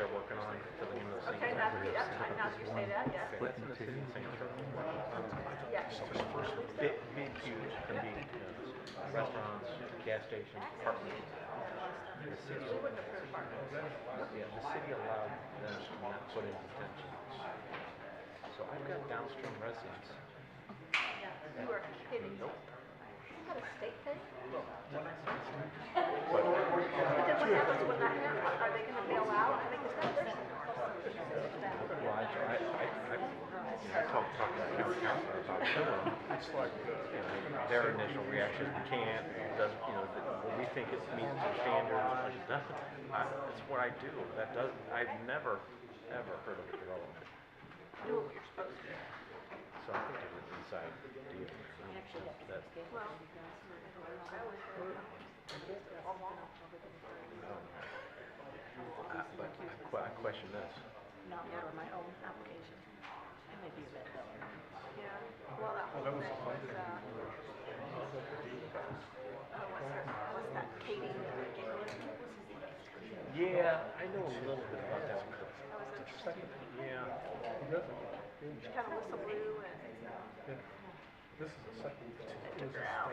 they're working on filling in those Okay, seats. now that you say that, yeah. Okay, that's in the city of St. Charles. Yeah. Big, huge, convenient restaurants, gas stations, apartments. The city, We wouldn't approve apartments. yeah, the city allowed them to not put in detention. So I've got downstream residents. You are kidding. Nope. Isn't that a state thing? But then what happens when that happens? Are they going to bail out? I mean, because there's Well, I talked to the county councilor about killing. It's like their initial reaction, we can't, doesn't, we think it meets the standards. I said, that's what I do. That does. I've never ever heard of a development. do what you're supposed to. So I think there's an inside deal. That, Well, I always but I question this. Not for my own application. I may be a bit lower. yeah. Well, that whole thing was, what's that, Katie? Yeah, I know a little bit about that one. That was interesting. Yeah. She kind of whistle blew and This is the second. took her out.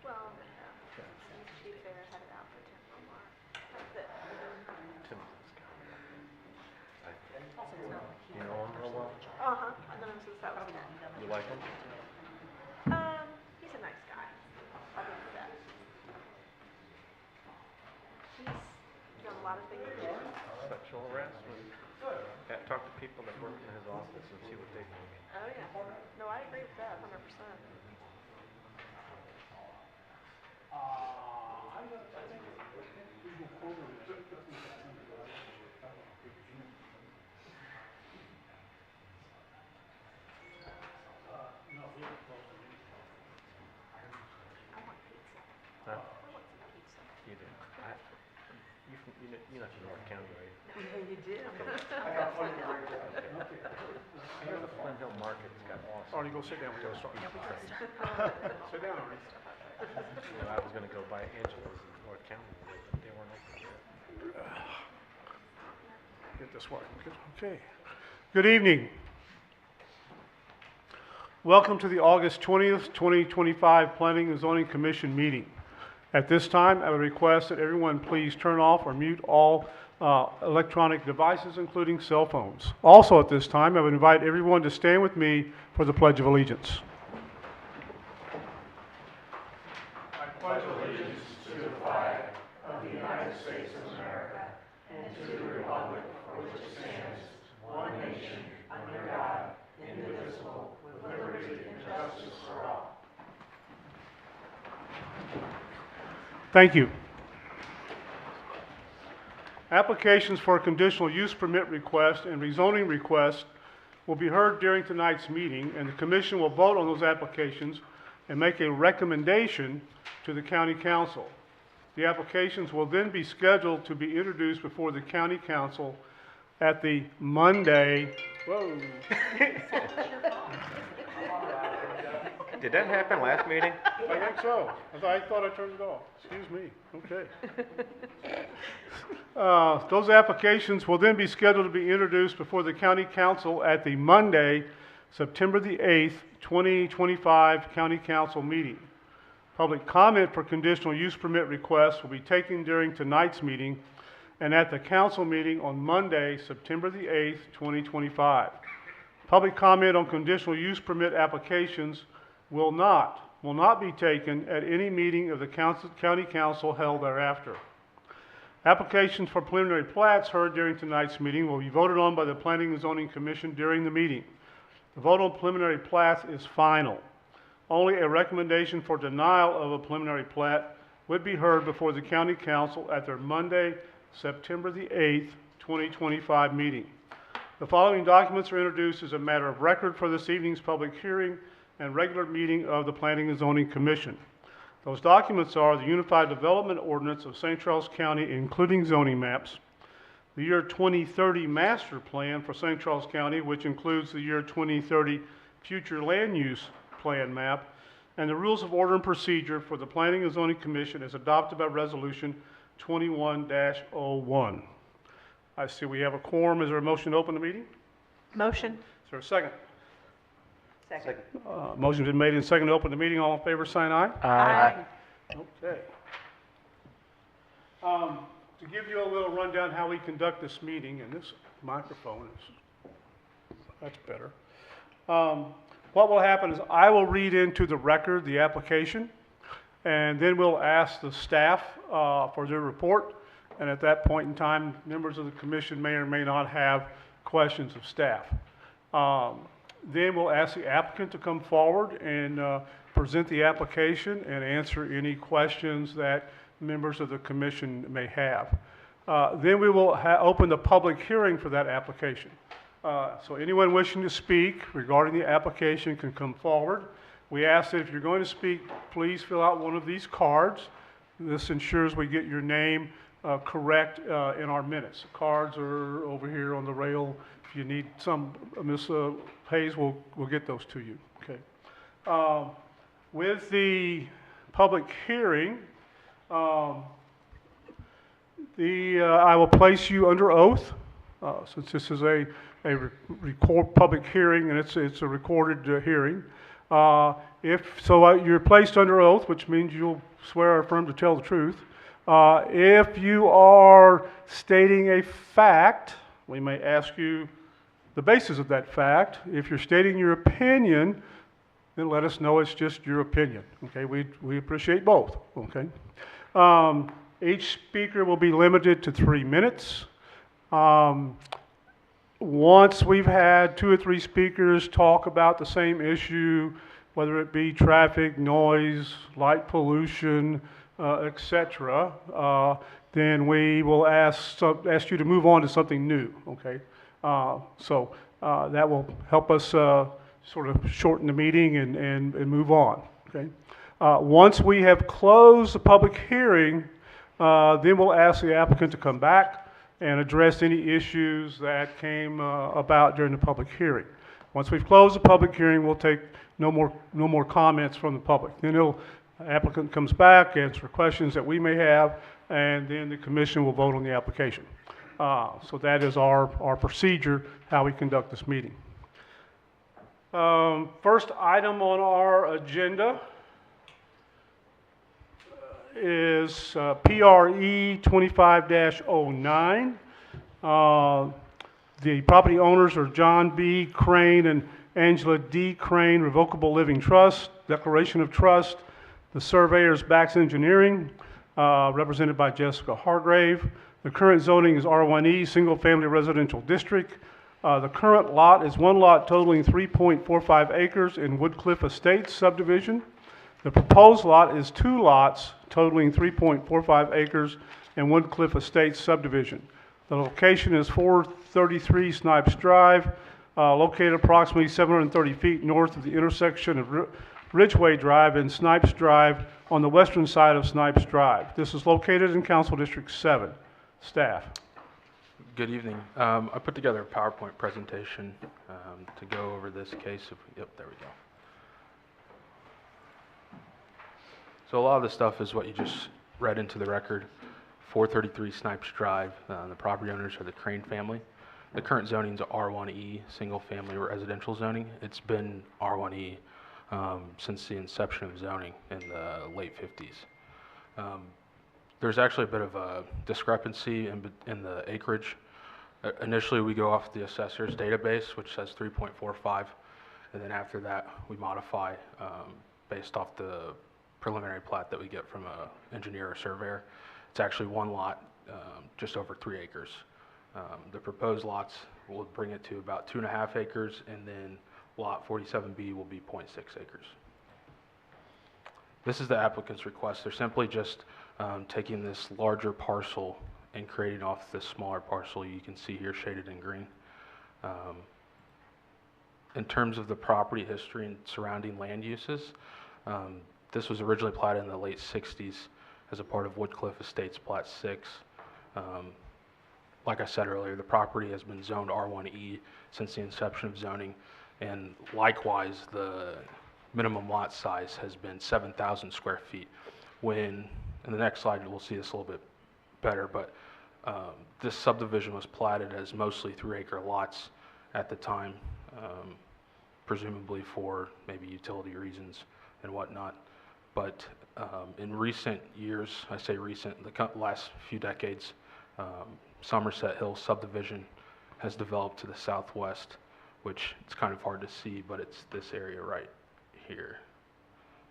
Well, she fair had it out for 10 more March. That's it. You know him real well? Uh-huh. I know him since I was 10. You like him? He's a nice guy. I'll give you that. He's done a lot of things good. Sexual harassment. Talk to people that work in his office and see what they think. Oh, yeah. No, I agree with that 100%. I want pizza. Huh? I want some pizza. You do. You're not from North County, are you? Yeah, you do. I hear the Flint Hill Market's got awesome. Arnie, go sit down. We gotta start. Sit down, Arnie. I was gonna go by Angela's in North County, but they weren't open yet. Get this way. Okay. Good evening. Welcome to the August 20th, 2025 Planning and Zoning Commission meeting. At this time, I would request that everyone please turn off or mute all electronic devices, including cell phones. Also at this time, I would invite everyone to stand with me for the Pledge of Allegiance. I pledge allegiance to the flag of the United States of America and to the republic for which it stands, one nation, under God, indivisible, with liberty and justice for all. Thank you. Applications for conditional use permit request and rezoning request will be heard during tonight's meeting, and the commission will vote on those applications and make a recommendation to the county council. The applications will then be scheduled to be introduced before the county council at the Monday. Whoa. Did that happen last meeting? I think so. I thought I turned it off. Excuse me. Okay. Those applications will then be scheduled to be introduced before the county council at the Monday, September the 8th, 2025 county council meeting. Public comment for conditional use permit requests will be taken during tonight's meeting and at the council meeting on Monday, September the 8th, 2025. Public comment on conditional use permit applications will not be taken at any meeting of the county council held thereafter. Applications for preliminary plats heard during tonight's meeting will be voted on by the Planning and Zoning Commission during the meeting. The vote on preliminary plats is final. Only a recommendation for denial of a preliminary plat would be heard before the county council at their Monday, September the 8th, 2025 meeting. The following documents are introduced as a matter of record for this evening's public hearing and regular meeting of the Planning and Zoning Commission. Those documents are the Unified Development Ordinance of St. Charles County, including zoning maps, the year 2030 Master Plan for St. Charles County, which includes the year 2030 Future Land Use Plan map, and the Rules of Order and Procedure for the Planning and Zoning Commission as adopted by resolution 21-01. I see we have a quorum. Is there a motion to open the meeting? Motion. Is there a second? Second. Motion's been made and seconded to open the meeting. All in favor, sign aye. Aye. Okay. To give you a little rundown how we conduct this meeting, and this microphone is, that's better. What will happen is I will read into the record the application, and then we'll ask the staff for their report. And at that point in time, members of the commission may or may not have questions of staff. Then we'll ask the applicant to come forward and present the application and answer any questions that members of the commission may have. Then we will open the public hearing for that application. So anyone wishing to speak regarding the application can come forward. We ask that if you're going to speak, please fill out one of these cards. This ensures we get your name correct in our minutes. The cards are over here on the rail. If you need some, Ms. Hayes will get those to you. Okay. With the public hearing, I will place you under oath, since this is a public hearing and it's a recorded hearing. You're placed under oath, which means you'll swear or affirm to tell the truth. If you are stating a fact, we may ask you the basis of that fact. If you're stating your opinion, then let us know it's just your opinion. Okay, we appreciate both. Okay. Each speaker will be limited to 3 minutes. Once we've had 2 or 3 speakers talk about the same issue, whether it be traffic, noise, light pollution, etc., then we will ask you to move on to something new. Okay, that will help us sort of shorten the meeting and move on. Okay. Once we have closed the public hearing, then we'll ask the applicant to come back and address any issues that came about during the public hearing. Once we've closed the public hearing, we'll take no more comments from the public. Then the applicant comes back, answer questions that we may have, and then the commission will vote on the application. So that is our procedure, how we conduct this meeting. First item on our agenda is PRE 25-09. The property owners are John B. Crane and Angela D. Crane Revocable Living Trust, Declaration of Trust. The surveyors Bax Engineering, represented by Jessica Hargrave. The current zoning is R1E, Single Family Residential District. The current lot is one lot totaling 3.45 acres in Woodcliff Estates subdivision. The proposed lot is 2 lots totaling 3.45 acres in Woodcliff Estates subdivision. The location is 433 Snipes Drive, located approximately 730 feet north of the intersection of Ridgeway Drive and Snipes Drive on the western side of Snipes Drive. This is located in Council District 7. Staff. Good evening. I put together a PowerPoint presentation to go over this case. Yep, there we go. So a lot of the stuff is what you just read into the record. 433 Snipes Drive. The property owners are the Crane family. The current zoning is R1E, single family residential zoning. It's been R1E since the inception of zoning in the late 50s. There's actually a bit of a discrepancy in the acreage. Initially, we go off the assessor's database, which says 3.45, and then after that, we modify based off the preliminary plat that we get from an engineer or surveyor. It's actually 1 lot, just over 3 acres. The proposed lots will bring it to about 2.5 acres, and then lot 47B will be 0.6 acres. This is the applicant's request. They're simply just taking this larger parcel and creating off this smaller parcel you can see here shaded in green. In terms of the property history and surrounding land uses, this was originally platted in the late 60s as a part of Woodcliff Estates Plat 6. Like I said earlier, the property has been zoned R1E since the inception of zoning, and likewise, the minimum lot size has been 7,000 square feet. When, in the next slide, we'll see this a little bit better, but this subdivision was platted as mostly 3-acre lots at the time, presumably for maybe utility reasons and whatnot. But in recent years, I say recent, the last few decades, Somerset Hills subdivision has developed to the southwest, which it's kind of hard to see, but it's this area right here.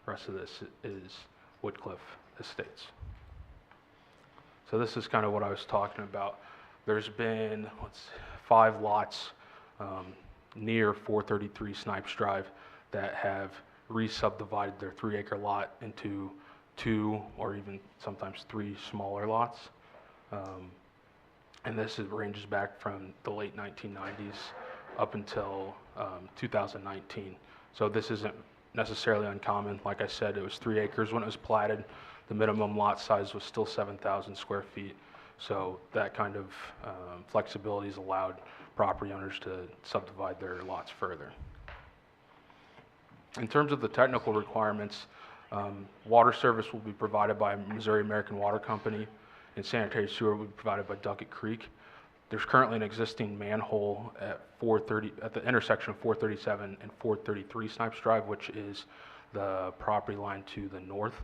The rest of this is Woodcliff Estates. So this is kind of what I was talking about. There's been 5 lots near 433 Snipes Drive that have re-subdivided their 3-acre lot into 2 or even sometimes 3 smaller lots. And this ranges back from the late 1990s up until 2019. So this isn't necessarily uncommon. Like I said, it was 3 acres when it was platted. The minimum lot size was still 7,000 square feet. So that kind of flexibility has allowed property owners to subdivide their lots further. In terms of the technical requirements, water service will be provided by Missouri American Water Company, and sanitary sewer will be provided by Duckett Creek. There's currently an existing manhole at the intersection of 437 and 433 Snipes Drive, which is the property line to the north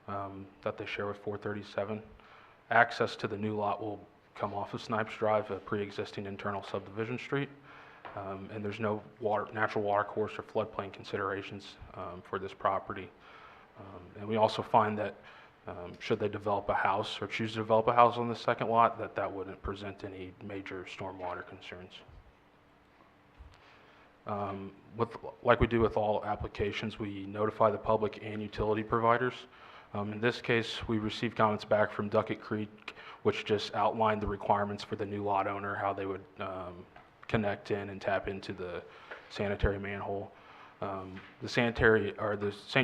that they share with 437. Access to the new lot will come off of Snipes Drive, a pre-existing internal subdivision street. And there's no natural water course or floodplain considerations for this property. And we also find that should they develop a house or choose to develop a house on the second lot, that wouldn't present any major stormwater concerns. Like we do with all applications, we notify the public and utility providers. In this case, we received comments back from Duckett Creek, which just outlined the requirements for the new lot owner, how they would connect in and tap into the sanitary manhole. The St.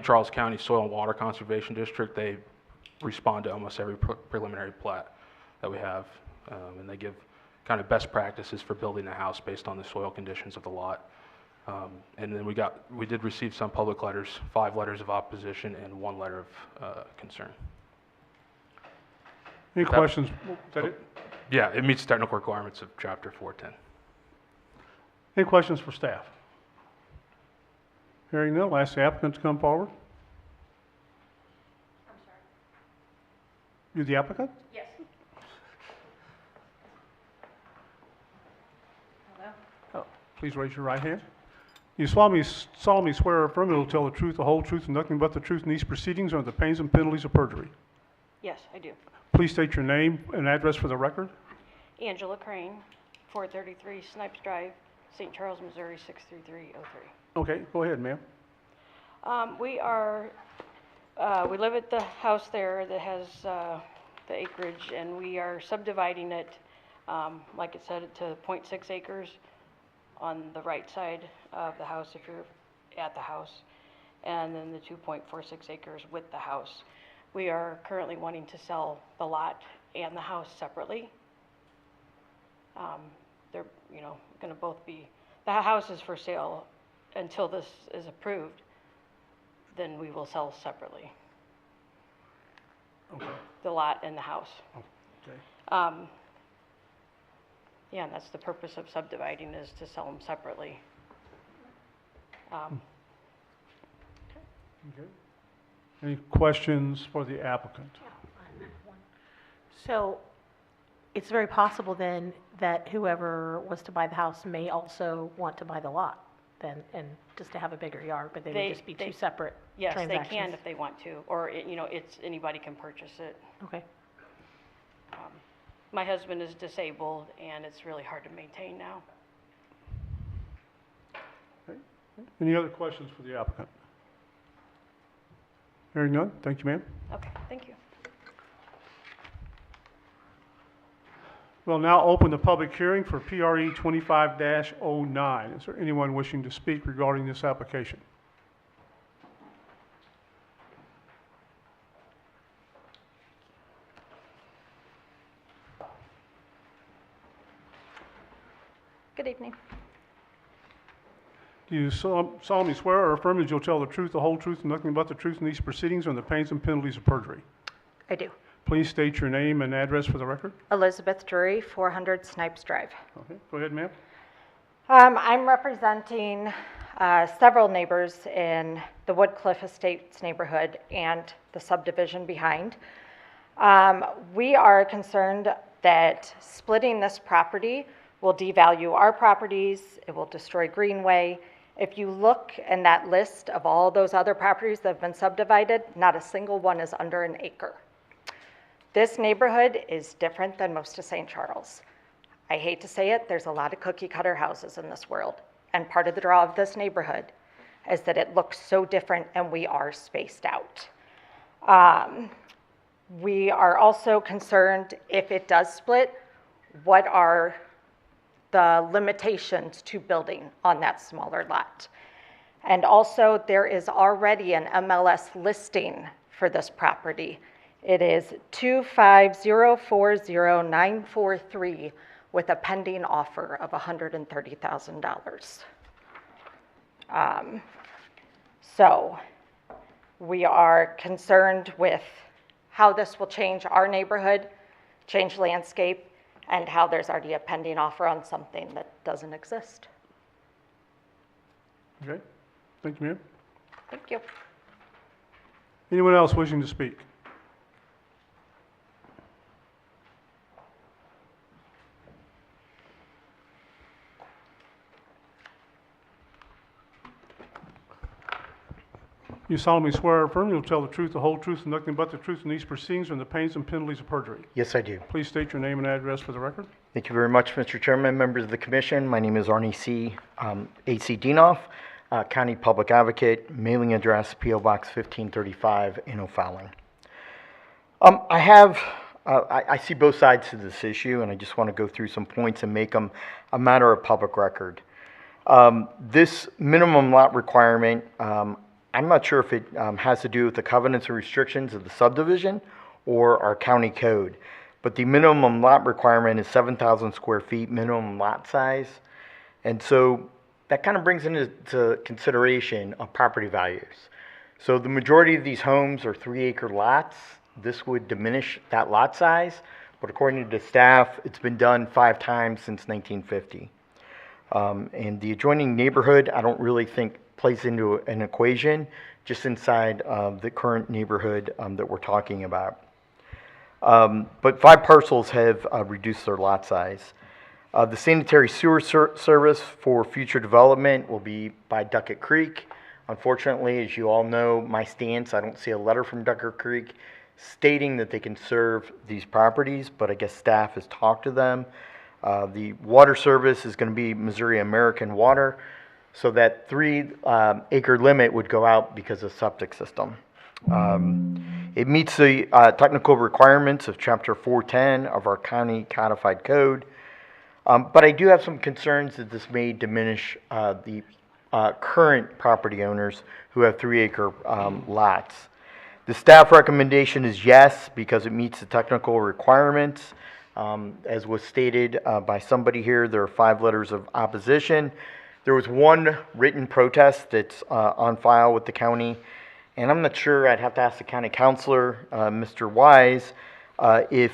Charles County Soil and Water Conservation District, they respond to almost every preliminary plat that we have, and they give kind of best practices for building a house based on the soil conditions of the lot. And then we did receive some public letters, 5 letters of opposition and 1 letter of concern. Any questions? Is that it? Yeah, it meets technical requirements of Chapter 410. Any questions for staff? Hearing none, I'll ask the applicant to come forward. I'm sorry. You the applicant? Yes. Hello? Oh, please raise your right hand. You solemnly swear or affirm that you will tell the truth, the whole truth, and nothing but the truth in these proceedings under the pains and penalties of perjury. Yes, I do. Please state your name and address for the record. Angela Crane, 433 Snipes Drive, St. Charles, Missouri, 63303. Okay, go ahead, ma'am. We live at the house there that has the acreage, and we are subdividing it, like it said, to 0.6 acres on the right side of the house if you're at the house, and then the 2.46 acres with the house. We are currently wanting to sell the lot and the house separately. They're, going to both be, the house is for sale until this is approved, then we will sell separately, Okay. the lot and the house. Okay. Yeah, and that's the purpose of subdividing, is to sell them separately. Okay. Any questions for the applicant? So it's very possible then that whoever was to buy the house may also want to buy the lot then, and just to have a bigger yard, but they would just be two separate Yes, they transactions? can if they want to, or, anybody can purchase it. Okay. My husband is disabled, and it's really hard to maintain now. Any other questions for the applicant? Hearing none, thank you, ma'am. Okay, thank you. We'll now open the public hearing for PRE 25-09. Is there anyone wishing to speak regarding this application? Good evening. Do you solemnly swear or affirm that you'll tell the truth, the whole truth, and nothing but the truth in these proceedings on the pains and penalties of perjury? I do. Please state your name and address for the record. Elizabeth Drury, 400 Snipes Drive. Okay, go ahead, ma'am. I'm representing several neighbors in the Woodcliff Estates neighborhood and the subdivision behind. We are concerned that splitting this property will devalue our properties, it will destroy Greenway. If you look in that list of all those other properties that have been subdivided, not a single one is under an acre. This neighborhood is different than most of St. Charles. I hate to say it, there's a lot of cookie cutter houses in this world. And part of the draw of this neighborhood is that it looks so different and we are spaced out. We are also concerned if it does split, what are the limitations to building on that smaller lot? And also there is already an MLS listing for this property. It is 25040,943 with a pending offer of $130,000. So we are concerned with how this will change our neighborhood, change landscape, and how there's already a pending offer on something that doesn't exist. Okay, thank you, ma'am. Thank you. Anyone else wishing to speak? You solemnly swear or affirm you'll tell the truth, the whole truth, and nothing but the truth in these proceedings and the pains and penalties of perjury. Yes, I do. Please state your name and address for the record. Thank you very much, Mr. Chairman, members of the commission. My name is Arnie C. A.C. Dienoff, County Public Advocate, mailing address P.O. Box 1535 in O'Fallon. I see both sides to this issue, and I just want to go through some points and make them a matter of public record. This minimum lot requirement, I'm not sure if it has to do with the covenants and restrictions of the subdivision or our county code, but the minimum lot requirement is 7,000 square feet minimum lot size. And so that kind of brings into consideration of property values. So the majority of these homes are 3-acre lots. This would diminish that lot size, but according to the staff, it's been done 5 times since 1950. And the adjoining neighborhood, I don't really think plays into an equation just inside the current neighborhood that we're talking about. But 5 parcels have reduced their lot size. The sanitary sewer service for future development will be by Duckett Creek. Unfortunately, as you all know, my stance, I don't see a letter from Duckett Creek stating that they can serve these properties, but I guess staff has talked to them. The water service is going to be Missouri American Water. So that 3-acre limit would go out because of septic system. It meets the technical requirements of Chapter 410 of our county codified code. But I do have some concerns that this may diminish the current property owners who have 3-acre lots. The staff recommendation is yes, because it meets the technical requirements. As was stated by somebody here, there are 5 letters of opposition. There was 1 written protest that's on file with the county, and I'm not sure, I'd have to ask the county councilor, Mr. Wise, if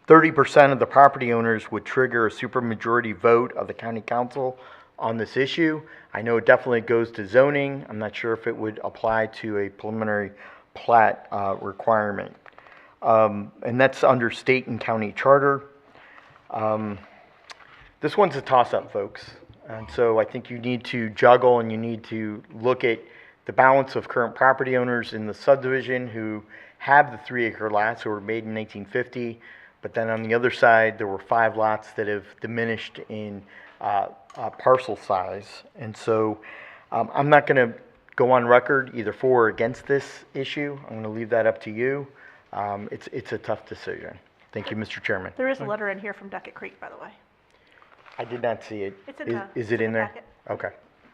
30% of the property owners would trigger a supermajority vote of the county council on this issue. I know it definitely goes to zoning. I'm not sure if it would apply to a preliminary plat requirement. And that's under state and county charter. This one's a toss-up, folks. And so I think you need to juggle and you need to look at the balance of current property owners in the subdivision who have the 3-acre lots who were made in 1950. But then on the other side, there were 5 lots that have diminished in parcel size. And so I'm not going to go on record either for or against this issue. I'm going to leave that up to you. It's a tough decision. Thank you, Mr. Chairman. There is a letter in here from Duckett Creek, by the way. I did not see it. It's in the- Is it in there? packet. Okay.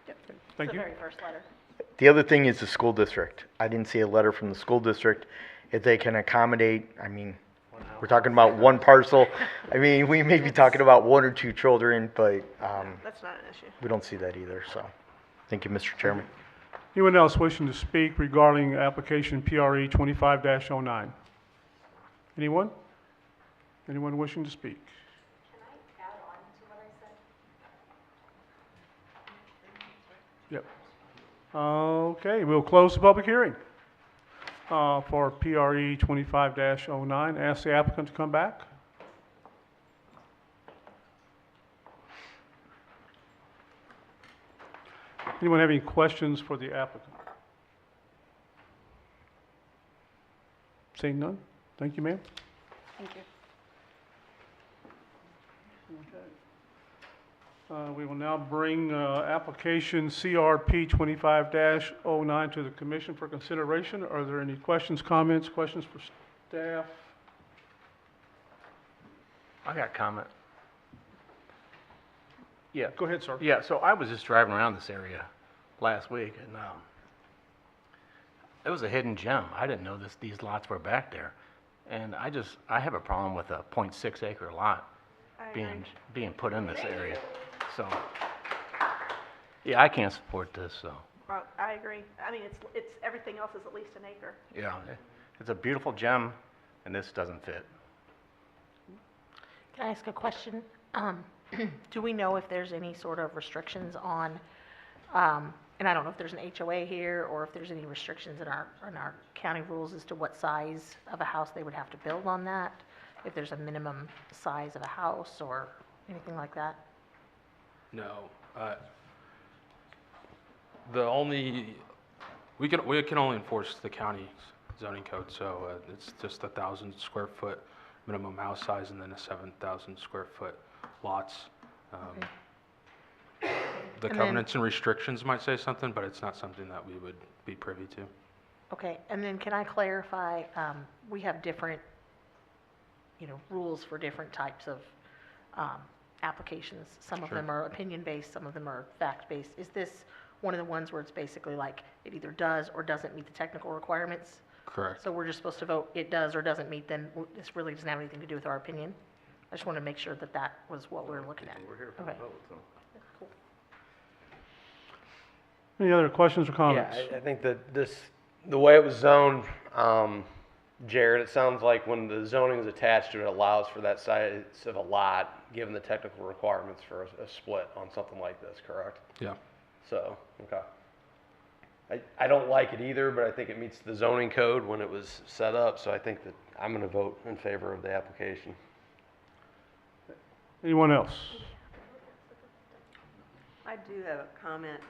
Yep. Thank It's you. the very first letter. The other thing is the school district. I didn't see a letter from the school district. If they can accommodate, I mean, we're talking about 1 parcel. I mean, we may be talking about 1 or 2 children, but That's not an issue. we don't see that either, so. Thank you, Mr. Chairman. Anyone else wishing to speak regarding application PRE 25-09? Anyone? Anyone wishing to speak? Can I add on to what I said? Yep. Okay, we'll close the public hearing for PRE 25-09. Ask the applicant to come back. Anyone have any questions for the applicant? Seeing none? Thank you, ma'am. Thank you. We will now bring application CRP 25-09 to the commission for consideration. Are there any questions, comments, questions for staff? I got a comment. Yeah, Go ahead, sir. yeah, so I was just driving around this area last week, and it was a hidden gem. I didn't know these lots were back there. And I have a problem with a .6 acre lot being put in this area. So, yeah, I can't support this, so, Well, I agree. I mean, it's, everything else is at least an acre. yeah. It's a beautiful gem, and this doesn't fit. Can I ask a question? Do we know if there's any sort of restrictions on, and I don't know if there's an HOA here, or if there's any restrictions in our county rules as to what size of a house they would have to build on that? If there's a minimum size of a house or anything like that? No. We can only enforce the county zoning code, so it's just 1,000 square foot minimum house size and then a 7,000 square foot lots. The And then- covenants and restrictions might say something, but it's not something that we would be privy to. Okay, and then can I clarify, we have different, rules for different types of applications. Some of Sure. them are opinion-based, some of them are fact-based. Is this one of the ones where it's basically like it either does or doesn't meet the technical requirements? Correct. So we're just supposed to vote it does or doesn't meet, then this really doesn't have anything to do with our opinion? I just want to make sure that that was what we're looking at. We're here for the Okay. vote, Any other questions or Yeah, comments? I think that the way it was zoned, Jared, it sounds like when the zoning is attached to it, allows for that size of a lot, given the technical requirements for a split on something like this, correct? Yeah. So, okay. I don't like it either, but I think it meets the zoning code when it was set up, so I think that I'm gonna vote in favor of the application. Anyone else? I do have a comment.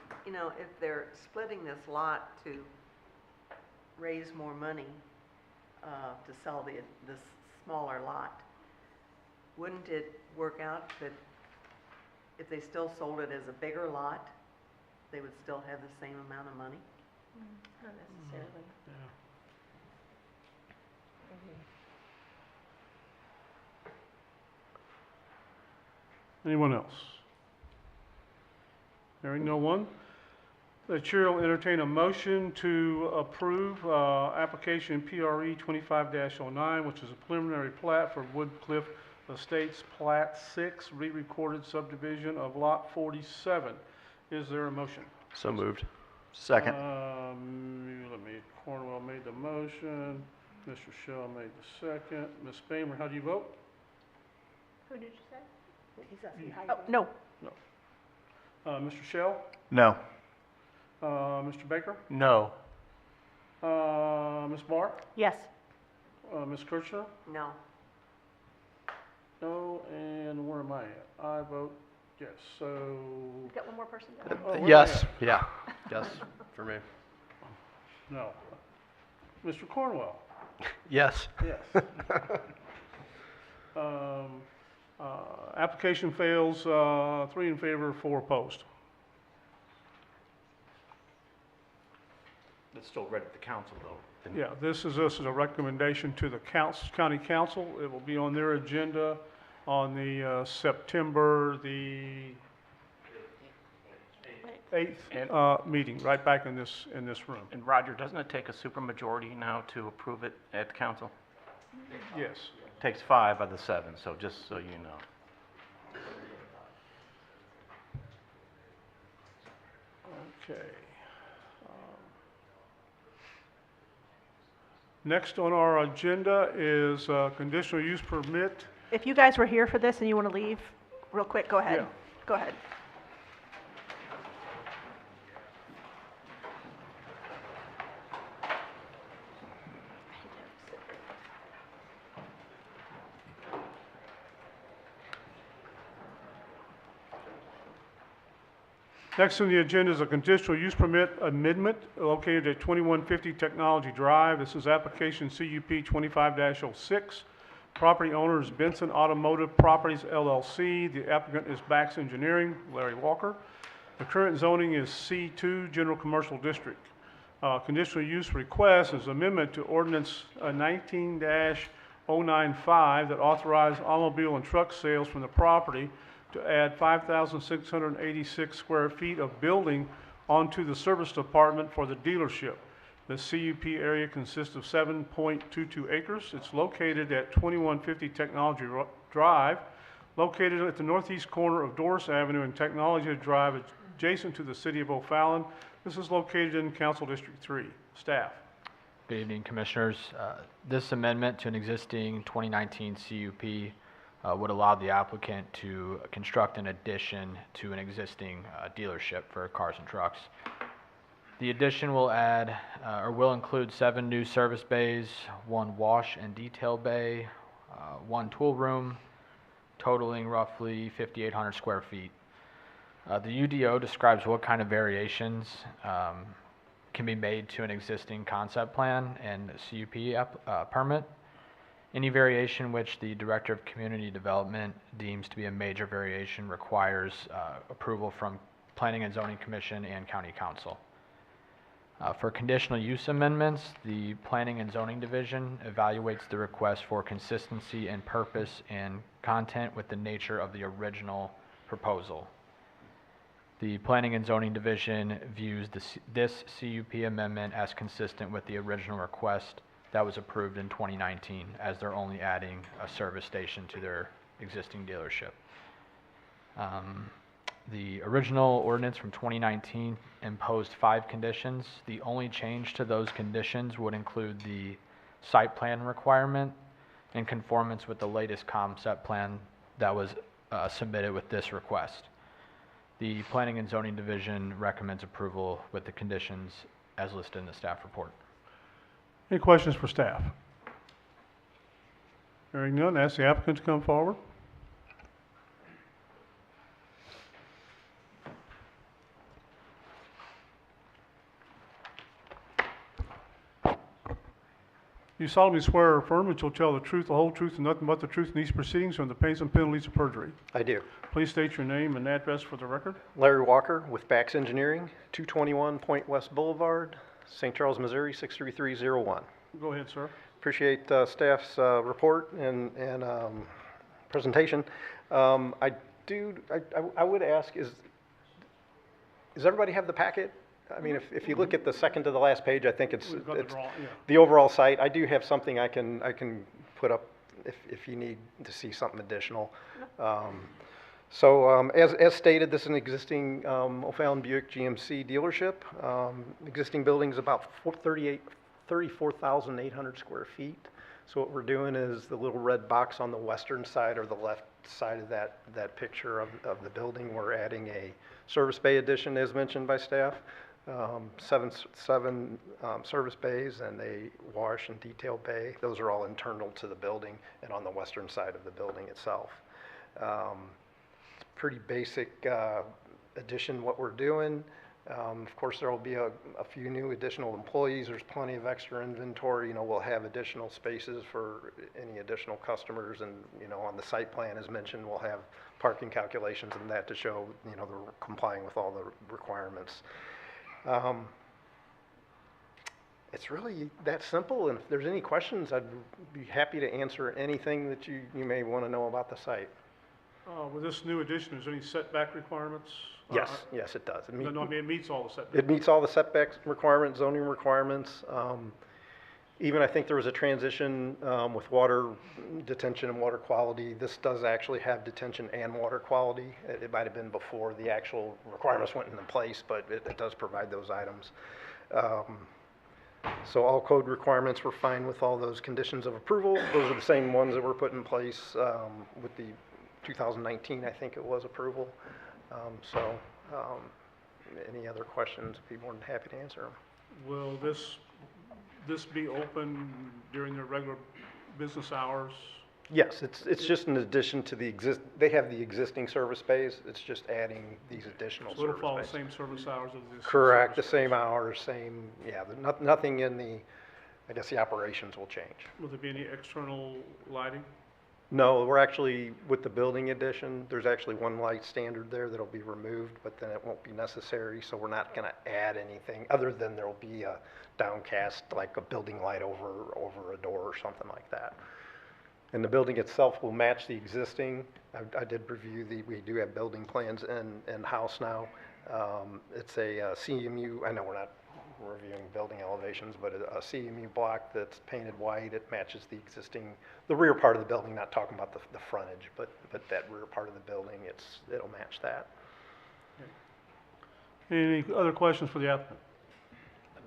If they're splitting this lot to raise more money to sell this smaller lot, wouldn't it work out that if they still sold it as a bigger lot, they would still have the same amount of money? Not necessarily. Anyone else? Hearing no one, the chair will entertain a motion to approve application PRE 25-09, which is a preliminary plat for Woodcliff Estates Plat 6, re-recorded subdivision of Lot 47. Is there a motion? So moved. Second. Cornwell made the motion, Mr. Shell made the second. Ms. Spamer, how do you vote? Who did you say? He's asking how you Oh, vote. no. Mr. Shell? No. Mr. Baker? No. Ms. Barr? Yes. Ms. Kirchner? No. No, and where am I at? I vote yes, so. We've got one more person down. Oh, where am I Yes, at? yeah, yes, for me. No. Mr. Cornwell? Yes. Yes. Application fails, 3 in favor, 4 opposed. It's still read at the council, though. Yeah, this is a recommendation to the county council. It will be on their agenda on the September the 8th meeting, right back in this room. And Roger, doesn't it take a supermajority now to approve it at the council? Yes. It takes 5 out of the 7, so just so you know. Okay. Next on our agenda is conditional use permit. If you guys were here for this and you want to leave, real quick, go ahead. Yeah. Go ahead. Next on the agenda is a conditional use permit amendment located at 2150 Technology Drive. This is application CUP 25-06. Property owner is Benson Automotive Properties LLC. The applicant is Bax Engineering, Larry Walker. The current zoning is C2 General Commercial District. Conditional use request is amendment to ordinance 19-095 that authorized automobile and truck sales from the property to add 5,686 square feet of building onto the service department for the dealership. The CUP area consists of 7.22 acres. It's located at 2150 Technology Drive, located at the northeast corner of Doris Avenue and Technology Drive, adjacent to the city of O'Fallon. This is located in Council District 3. Staff. Good evening, Commissioners. This amendment to an existing 2019 CUP would allow the applicant to construct an addition to an existing dealership for cars and trucks. The addition will add, or will include 7 new service bays, 1 wash and detail bay, 1 tool room, totaling roughly 5,800 square feet. The UDO describes what kind of variations can be made to an existing concept plan and CUP permit. Any variation which the Director of Community Development deems to be a major variation requires approval from Planning and Zoning Commission and County Council. For conditional use amendments, the Planning and Zoning Division evaluates the request for consistency in purpose and content with the nature of the original proposal. The Planning and Zoning Division views this CUP amendment as consistent with the original request that was approved in 2019, as they're only adding a service station to their existing dealership. The original ordinance from 2019 imposed 5 conditions. The only change to those conditions would include the site plan requirement in conformance with the latest concept plan that was submitted with this request. The Planning and Zoning Division recommends approval with the conditions as listed in the staff report. Any questions for staff? Hearing none, ask the applicant to come forward. You solemnly swear or affirm that you'll tell the truth, the whole truth, and nothing but the truth in these proceedings on the pains and penalties of perjury. I do. Please state your name and address for the record. Larry Walker with Bax Engineering, 221 Point West Boulevard, St. Charles, Missouri, 63301. Go ahead, sir. Appreciate staff's report and presentation. I would ask, does everybody have the packet? I mean, if you look at the second to the last page, I think it's the overall site. I do have something I can put up if you need to see something additional. As stated, this is an existing O'Fallon Buick GMC dealership. Existing building is about 34,800 square feet. So what we're doing is the little red box on the western side or the left side of that picture of the building, we're adding a service bay addition as mentioned by staff. Seven service bays and a wash and detail bay. Those are all internal to the building and on the western side of the building itself. It's a pretty basic addition what we're doing. Of course, there will be a few new additional employees. There's plenty of extra inventory. We'll have additional spaces for any additional customers, and on the site plan, as mentioned, we'll have parking calculations and that to show they're complying with all the requirements. It's really that simple, and if there's any questions, I'd be happy to answer anything that you may want to know about the site. With this new addition, is there any setback requirements? Yes, it does. It meets all the setbacks. It meets all the setback requirements, zoning requirements. Even I think there was a transition with water detention and water quality. This does actually have detention and water quality. It might have been before the actual requirements went into place, but it does provide those items. So all code requirements were fine with all those conditions of approval. Those are the same ones that were put in place with the 2019, I think it was, approval. Any other questions, I'd be more than happy to answer them. Will this be open during their regular business hours? Yes, it's just an addition to the they have the existing service bays. It's just adding these additional So it'll service follow the bays. same service hours as this? Correct, the service same hours, nothing in the, I guess the operations will change. bays. Will there be any external lighting? No, we're actually, with the building addition, there's actually one light standard there that'll be removed, but then it won't be necessary, so we're not gonna add anything, other than there'll be a downcast, like a building light over a door or something like that. And the building itself will match the existing. I did review we do have building plans in-house now. It's a CMU, I know we're not reviewing building elevations, but a CMU block that's painted white. It matches the existing, the rear part of the building, not talking about the frontage, but that rear part of the building, it'll match that. Any other questions for the applicant?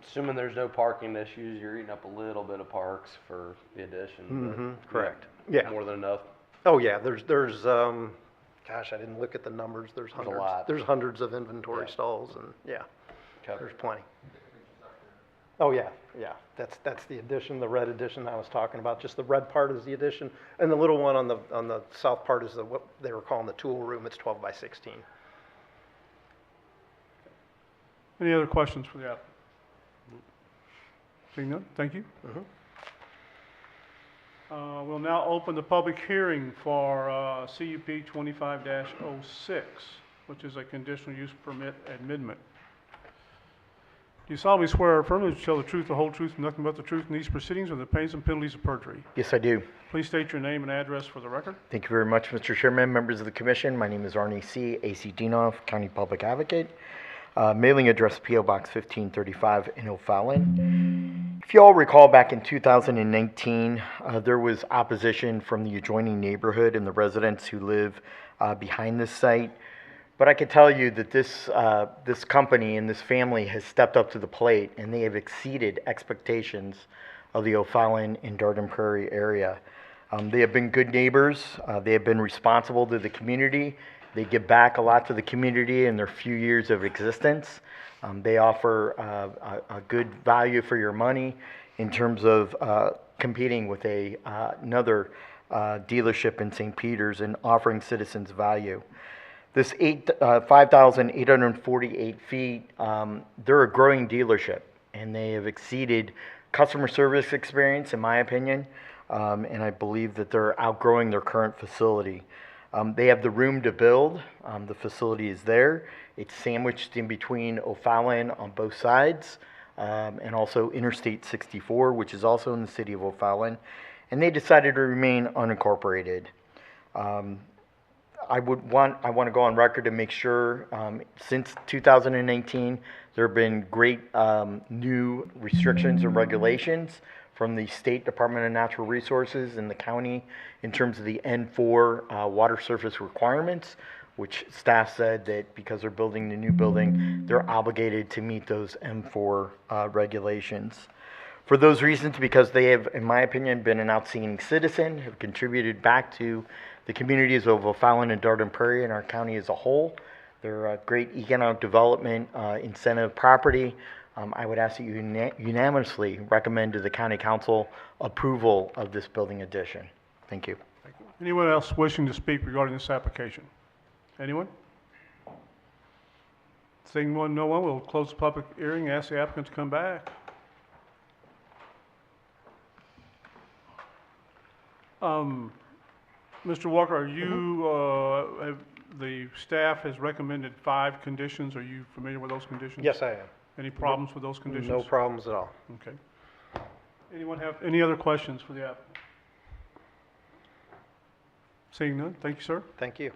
Assuming there's no parking issues, you're eating up a little bit of parks for the addition. but Correct. Yeah. More than enough. Oh, yeah, there's, gosh, I didn't look at the numbers. There's a hundreds. lot. There's hundreds of inventory Yeah. stalls and, yeah, Okay. there's plenty. Oh, yeah, yeah. That's the addition, the red addition I was talking about. Just the red part is the addition. And the little one on the south part is what they were calling the tool room. It's 12 by 16. Any other questions for the applicant? Seeing none, thank you. We'll now open the public hearing for CUP 25-06, which is a conditional use permit amendment. Do you solemnly swear or affirmly to tell the truth, the whole truth, and nothing but the truth in these proceedings, with the pains and penalties of perjury? Yes, I do. Please state your name and address for the record. Thank you very much, Mr. Chairman, members of the commission. My name is Arnie C., A.C. Dinoff, County Public Advocate. Mailing address P.O. Box 1535 in O'Fallon. If you all recall, back in 2019, there was opposition from the adjoining neighborhood and the residents who live behind this site. But I can tell you that this company and this family has stepped up to the plate, and they have exceeded expectations of the O'Fallon and Darden Prairie area. They have been good neighbors. They have been responsible to the community. They give back a lot to the community in their few years of existence. They offer a good value for your money in terms of competing with another dealership in St. Peter's and offering citizens value. This 5,848 feet, they're a growing dealership, and they have exceeded customer service experience, in my opinion, and I believe that they're outgrowing their current facility. They have the room to build. The facility is there. It's sandwiched in between O'Fallon on both sides, and also Interstate 64, which is also in the city of O'Fallon. And they decided to remain unincorporated. I want to go on record to make sure, since 2019, there have been great new restrictions and regulations from the State Department of Natural Resources and the county in terms of the N4 water surface requirements, which staff said that because they're building the new building, they're obligated to meet those M4 regulations. For those reasons, because they have, in my opinion, been an outstanding citizen, have contributed back to the communities of O'Fallon and Darden Prairie and our county as a whole. They're a great economic development incentive property. I would ask that you unanimously recommend to the county council approval of this building addition. Thank you. Anyone else wishing to speak regarding this application? Anyone? Seeing one, no one, we'll close the public hearing, ask the applicant to come back. Mr. Walker, are you, the staff has recommended 5 conditions. Are you familiar with those conditions? Yes, I am. Any problems with those conditions? No problems at all. Okay. Anyone have any other questions for the applicant? Seeing none, thank you, sir. Thank you.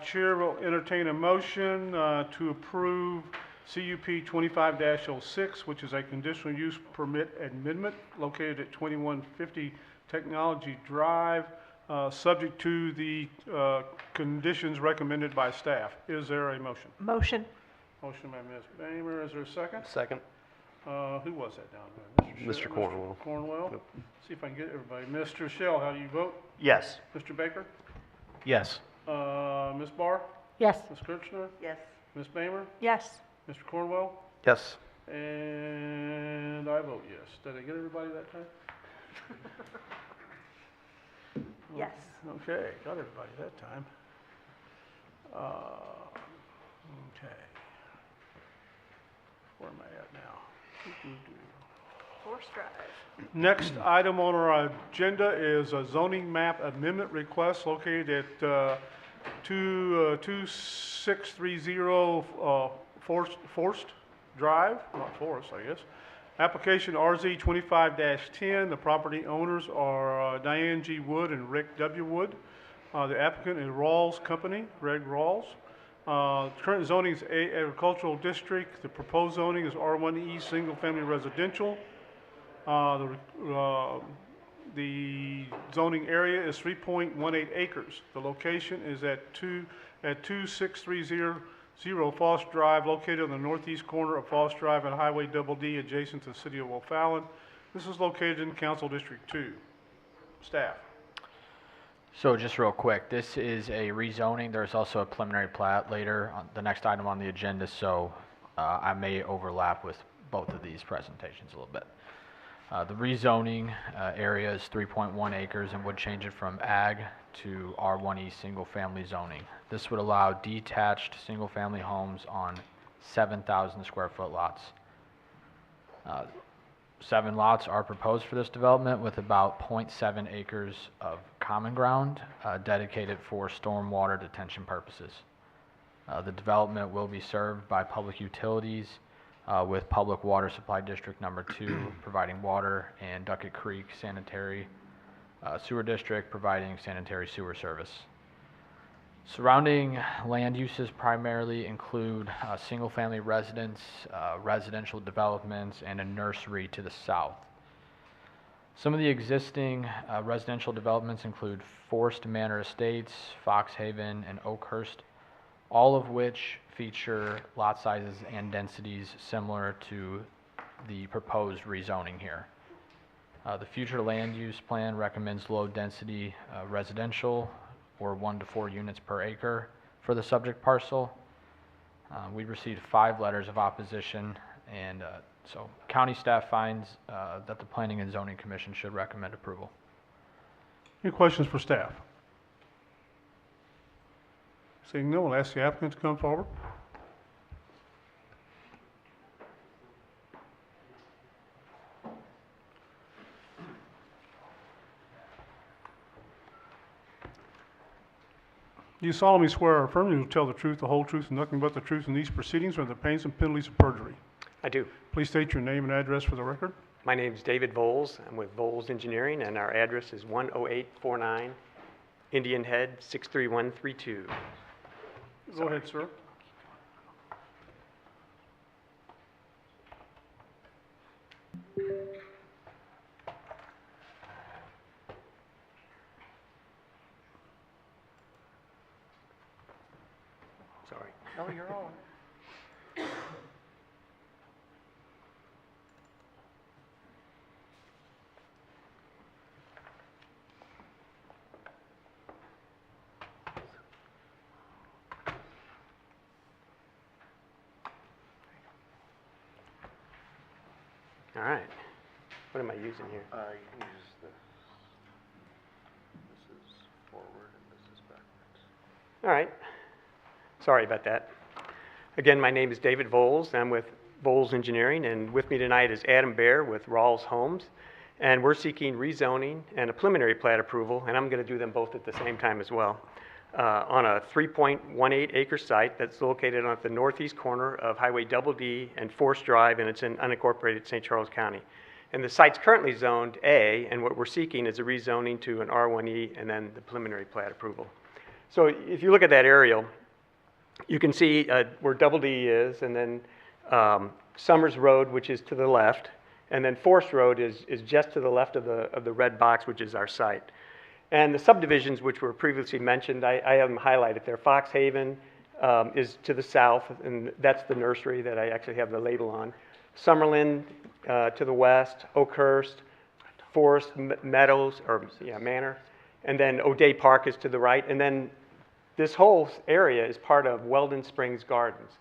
Chair will entertain a motion to approve CUP 25-06, which is a conditional use permit amendment located at 2150 Technology Drive, subject to the conditions recommended by staff. Is there a motion? Motion. Motion by Ms. Bamer. Is there a second? Second. Who was that down there? Mr. Cornwell. Cornwell? Yep. See if I can get everybody. Mr. Shell, how do you vote? Yes. Mr. Baker? Yes. Ms. Barr? Yes. Ms. Kirchner? Yes. Ms. Bamer? Yes. Mr. Cornwell? Yes. And I vote yes. Did I get everybody that time? Yes. Okay, got everybody that time. Okay. Where am I at now? Forest Drive. Next item on our agenda is a zoning map amendment request located at 2630 Forest Drive, not Forest, I guess. Application RZ 25-10. The property owners are Diane G. Wood and Rick W. Wood. The applicant is Rawls Company, Greg Rawls. Current zoning is agricultural district. The proposed zoning is R1E, single-family residential. The zoning area is 3.18 acres. The location is at 2630 Foss Drive, located on the northeast corner of Foss Drive and Highway D, adjacent to the city of O'Fallon. This is located in Council District 2. Staff. So just real quick, this is a rezoning. There's also a preliminary plat later on the next item on the agenda, so I may overlap with both of these presentations a little bit. The rezoning area is 3.1 acres and would change it from ag to R1E single-family zoning. This would allow detached single-family homes on 7,000 square foot lots. 7 lots are proposed for this development with about 0.7 acres of common ground dedicated for stormwater detention purposes. The development will be served by public utilities with Public Water Supply District Number 2 providing water, and Duckett Creek Sanitary Sewer District providing sanitary sewer service. Surrounding land uses primarily include single-family residence, residential developments, and a nursery to the south. Some of the existing residential developments include Forest Manor Estates, Foxhaven, and Oakhurst, all of which feature lot sizes and densities similar to the proposed rezoning here. The future land use plan recommends low-density residential or 1 to 4 units per acre for the subject parcel. We received 5 letters of opposition, and so county staff finds that the Planning and Zoning Commission should recommend approval. Any questions for staff? Seeing no, I'll ask the applicant to come forward. Do you solemnly swear or affirm you will tell the truth, the whole truth, and nothing but the truth in these proceedings or the pains and penalties of perjury? I do. Please state your name and address for the record. My name is David Voles. I'm with Voles Engineering, and our address is 10849 Indian Head 63132. Go ahead, sir. Sorry. No, you're on. All right. What am I using here? You can use this is forward and this is backwards. All right. Sorry about that. Again, my name is David Voles. I'm with Voles Engineering, and with me tonight is Adam Bear with Rawls Homes. And we're seeking rezoning and a preliminary plat approval, and I'm going to do them both at the same time as well, on a 3.18 acre site that's located on the northeast corner of Highway D and Forest Drive, and it's in unincorporated St. Charles County. And the site's currently zoned A, and what we're seeking is a rezoning to an R1E and then the preliminary plat approval. So if you look at that aerial, you can see where D is, and then Summers Road, which is to the left, and then Forest Road is just to the left of the red box, which is our site. And the subdivisions which were previously mentioned, I have them highlighted there. Foxhaven is to the south, and that's the nursery that I actually have the label on. Summerlin to the west, Oakhurst, Forest Meadows, or yeah, Manor, and then O'Day Park is to the right, and then this whole area is part of Weldon Springs Gardens.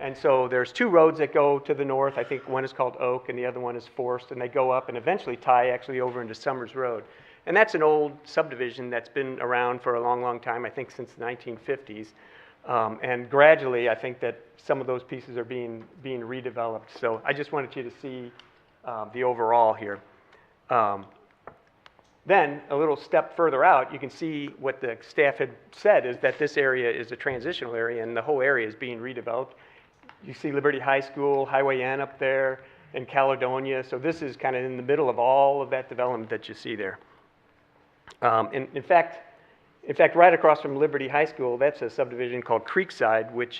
And so there's two roads that go to the north. I think one is called Oak and the other one is Forest, and they go up and eventually tie actually over into Summers Road. And that's an old subdivision that's been around for a long, long time, I think since the 1950s. And gradually, I think that some of those pieces are being redeveloped. So I just wanted you to see the overall here. Then, a little step further out, you can see what the staff had said is that this area is a transitional area and the whole area is being redeveloped. You see Liberty High School, Highway N up there, and Caledonia. So this is kind of in the middle of all of that development that you see there. In fact, right across from Liberty High School, that's a subdivision called Creekside, which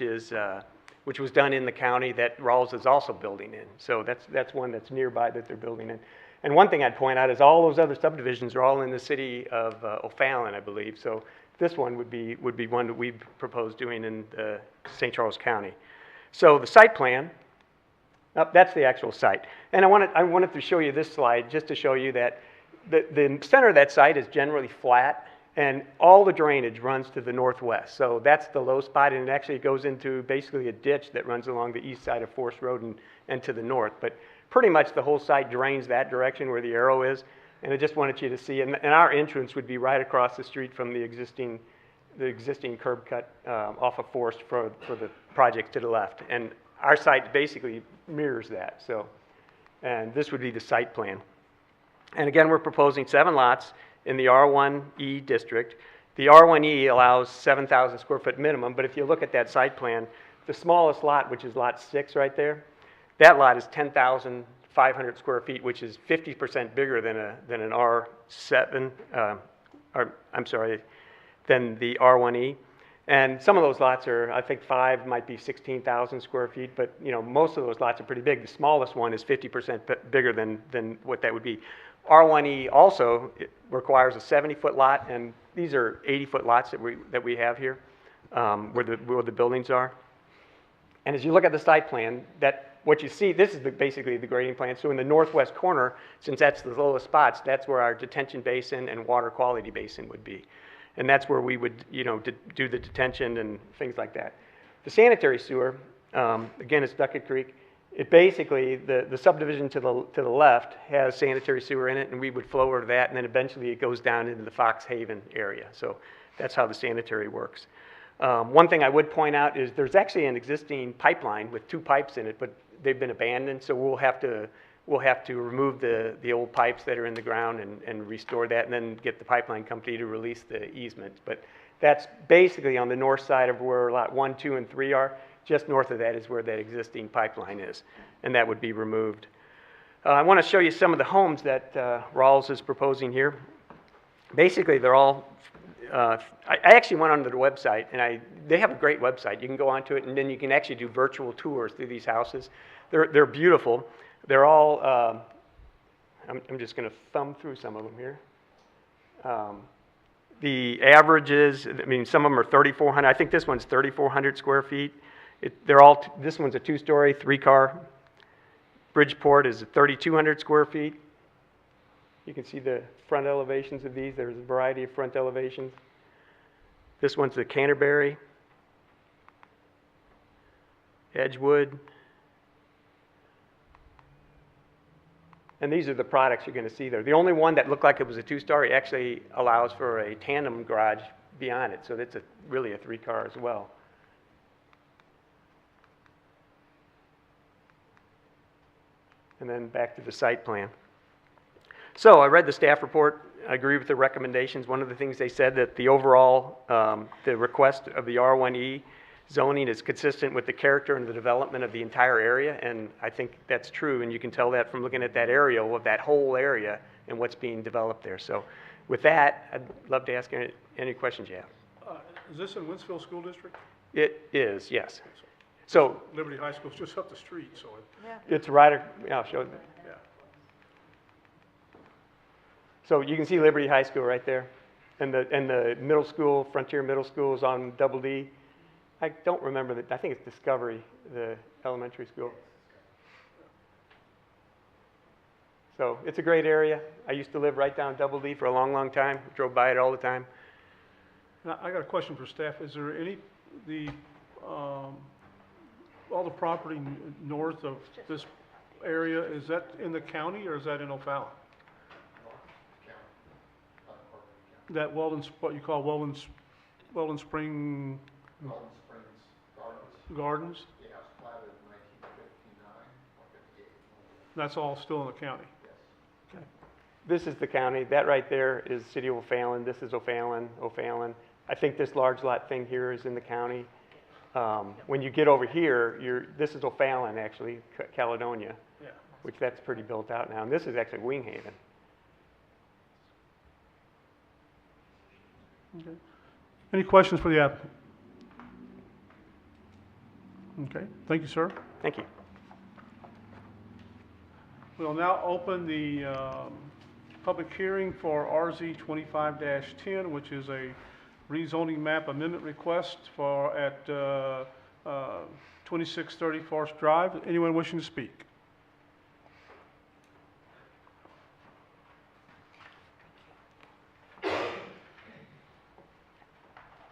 was done in the county that Rawls is also building in. So that's one that's nearby that they're building in. And one thing I'd point out is all those other subdivisions are all in the city of O'Fallon, I believe. So this one would be one that we propose doing in St. Charles County. So the site plan, that's the actual site. And I wanted to show you this slide just to show you that the center of that site is generally flat, and all the drainage runs to the northwest. So that's the low spot, and it actually goes into basically a ditch that runs along the east side of Forest Road and to the north. But pretty much the whole site drains that direction where the arrow is, and I just wanted you to see. And our entrance would be right across the street from the existing curb cut off of Forest for the project to the left. And our site basically mirrors that. So, and this would be the site plan. And again, we're proposing 7 lots in the R1E district. The R1E allows 7,000 square foot minimum, but if you look at that site plan, the smallest lot, which is lot 6 right there, that lot is 10,500 square feet, which is 50% bigger than an R7, than the R1E. And some of those lots are, I think 5 might be 16,000 square feet, but most of those lots are pretty big. The smallest one is 50% bigger than what that would be. R1E also requires a 70-foot lot, and these are 80-foot lots that we have here, where the buildings are. And as you look at the site plan, what you see, this is basically the grading plan. So in the northwest corner, since that's the lowest spots, that's where our detention basin and water quality basin would be. And that's where we would, do the detention and things like that. The sanitary sewer, again, it's Duckett Creek. It basically, the subdivision to the left has sanitary sewer in it, and we would flow over to that, and then eventually it goes down into the Fox Haven area. So that's how the sanitary works. One thing I would point out is there's actually an existing pipeline with 2 pipes in it, but they've been abandoned, so we'll have to remove the old pipes that are in the ground and restore that, and then get the pipeline company to release the easement. But that's basically on the north side of where lot 1, 2, and 3 are. Just north of that is where that existing pipeline is, and that would be removed. I want to show you some of the homes that Rawls is proposing here. Basically, they're all, I actually went onto the website, and they have a great website. You can go onto it, and then you can actually do virtual tours through these houses. They're beautiful. They're all, I'm just going to thumb through some of them here. The averages, some of them are 3,400. I think this one's 3,400 square feet. This one's a 2-story, 3-car. Bridgeport is 3,200 square feet. You can see the front elevations of these. There's a variety of front elevations. This one's the Canterbury, Edgewood. And these are the products you're going to see there. The only one that looked like it was a 2-story actually allows for a tandem garage beyond it. So that's really a 3-car as well. And then back to the site plan. So I read the staff report. I agree with the recommendations. One of the things they said that the overall, the request of the R1E zoning is consistent with the character and the development of the entire area, and I think that's true, and you can tell that from looking at that aerial of that whole area and what's being developed there. So with that, I'd love to ask any questions you have. Is this in Winsfield School District? It is, yes. So Liberty High School's just up the street, so it's right, I'll show you. yeah. So you can see Liberty High School right there, and the middle school, Frontier Middle School, is on Double D. I don't remember I think it's Discovery, the elementary school. So it's a great area. I used to live right down Double D for a long, long time. Drove by it all the time. Now, I got a question for staff. Is there any, all the property north of this area, is that in the county or is that in O'Fallon? That Weldon, what you call Weldon Spring Gardens? Yeah, it was platted in 1959 or 58. That's all still in the county? Okay. This is the county. That right there is City of O'Fallon. This is O'Fallon. I think this large lot thing here is in the county. When you get over here, this is O'Fallon, actually, Caledonia, Yeah. which that's pretty built out now. And this is actually Winghaven. Okay. Any questions for the applicant? Okay, thank you, sir. Thank you. We'll now open the public hearing for RZ 25-10, which is a rezoning map amendment request for at 2630 Forest Drive. Anyone wishing to speak?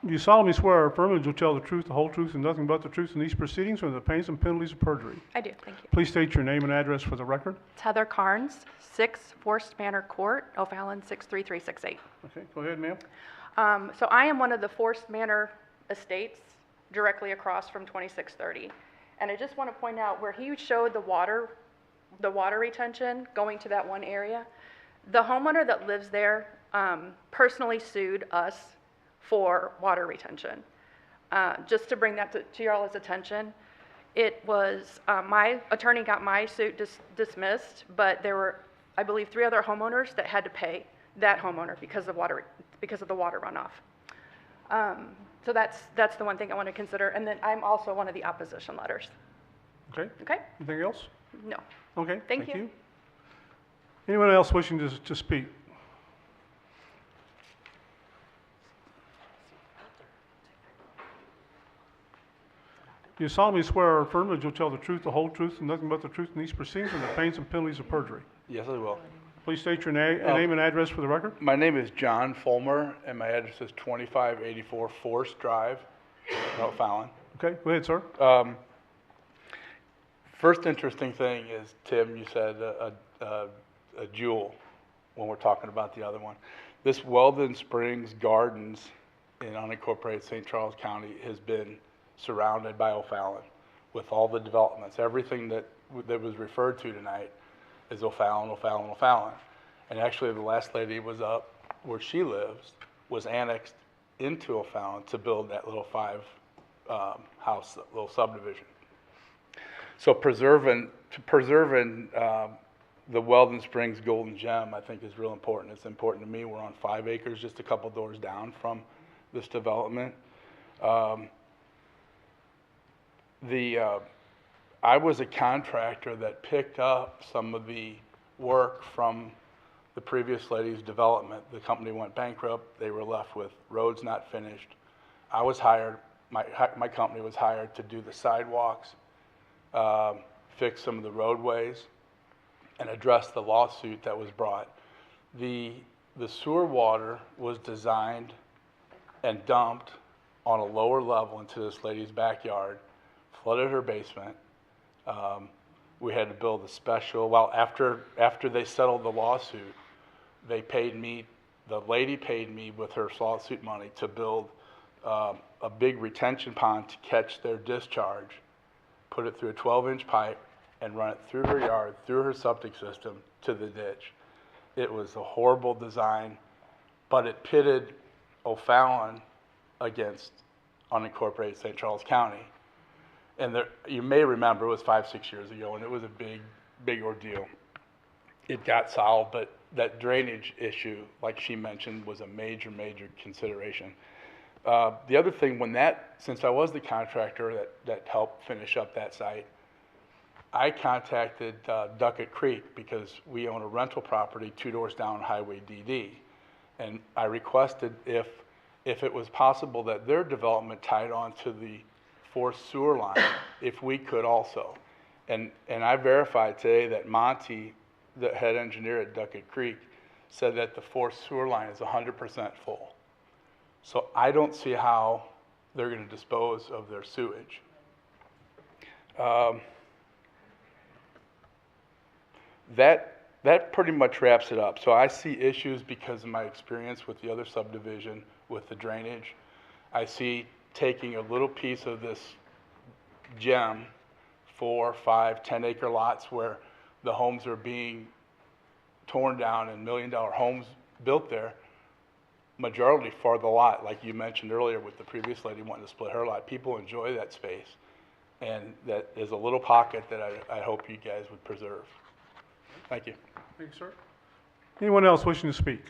Do you solemnly swear or affirm that you'll tell the truth, the whole truth, and nothing but the truth in these proceedings, or the pains and penalties of perjury? I do, thank you. Please state your name and address for the record. It's Heather Carnes, 6 Forest Manor Court, O'Fallon 63368. Okay, go ahead, ma'am. So I am one of the Forest Manor estates directly across from 2630. And I just want to point out where he showed the water retention going to that one area, the homeowner that lives there personally sued us for water retention. Just to bring that to y'all's attention, it was, my attorney got my suit dismissed, but there were, I believe, 3 other homeowners that had to pay that homeowner because of the water runoff. So that's the one thing I want to consider. And then I'm also one of the opposition letters. Okay. Okay? Anything else? No. Okay, Thank you. Anyone else wishing to speak? Do you solemnly swear or affirm that you'll tell the truth, the whole truth, and nothing but the truth in these proceedings, and the pains and penalties of perjury? Yes, I will. Please state your name and address for the record. My name is John Fulmer, and my address is 2584 Forest Drive, O'Fallon. Okay, go ahead, sir. First interesting thing is, Tim, you said a jewel when we're talking about the other one. This Weldon Springs Gardens in unincorporated St. Charles County has been surrounded by O'Fallon with all the developments. Everything that was referred to tonight is O'Fallon. And actually, the last lady was up where she lives, was annexed into O'Fallon to build that little 5-house little subdivision. So preserving the Weldon Springs Golden Gem, I think, is real important. It's important to me. We're on 5 acres, just a couple doors down from this development. I was a contractor that picked up some of the work from the previous lady's development. The company went bankrupt. They were left with roads not finished. I was hired, my company was hired to do the sidewalks, fix some of the roadways, and address the lawsuit that was brought. The sewer water was designed and dumped on a lower level into this lady's backyard, flooded her basement. We had to build a special, well, after they settled the lawsuit, they paid me, the lady paid me with her lawsuit money to build a big retention pond to catch their discharge, put it through a 12-inch pipe, and run it through her yard, through her septic system, to the ditch. It was a horrible design, but it pitted O'Fallon against unincorporated St. Charles County. And there, you may remember, it was 5-6 years ago, and it was a big ordeal. It got solved, but that drainage issue, like she mentioned, was a major consideration. The other thing, since I was the contractor that helped finish up that site, I contacted Duckett Creek because we own a rental property 2 doors down Highway DD. And I requested if it was possible that their development tied on to the forced sewer line, if we could also. And I verified today that Monty, the head engineer at Duckett Creek said that the forced sewer line is 100% full. So I don't see how they're going to dispose of their sewage. That pretty much wraps it up. So I see issues because of my experience with the other subdivision with the drainage. I see taking a little piece of this gem, 4, 5, 10-acre lots where the homes are being torn down and million-dollar homes built there, majority for the lot, like you mentioned earlier with the previous lady wanting to split her lot. People enjoy that space, and that is a little pocket that I hope you guys would preserve. Thank you. Thank you, sir. Anyone else wishing to speak?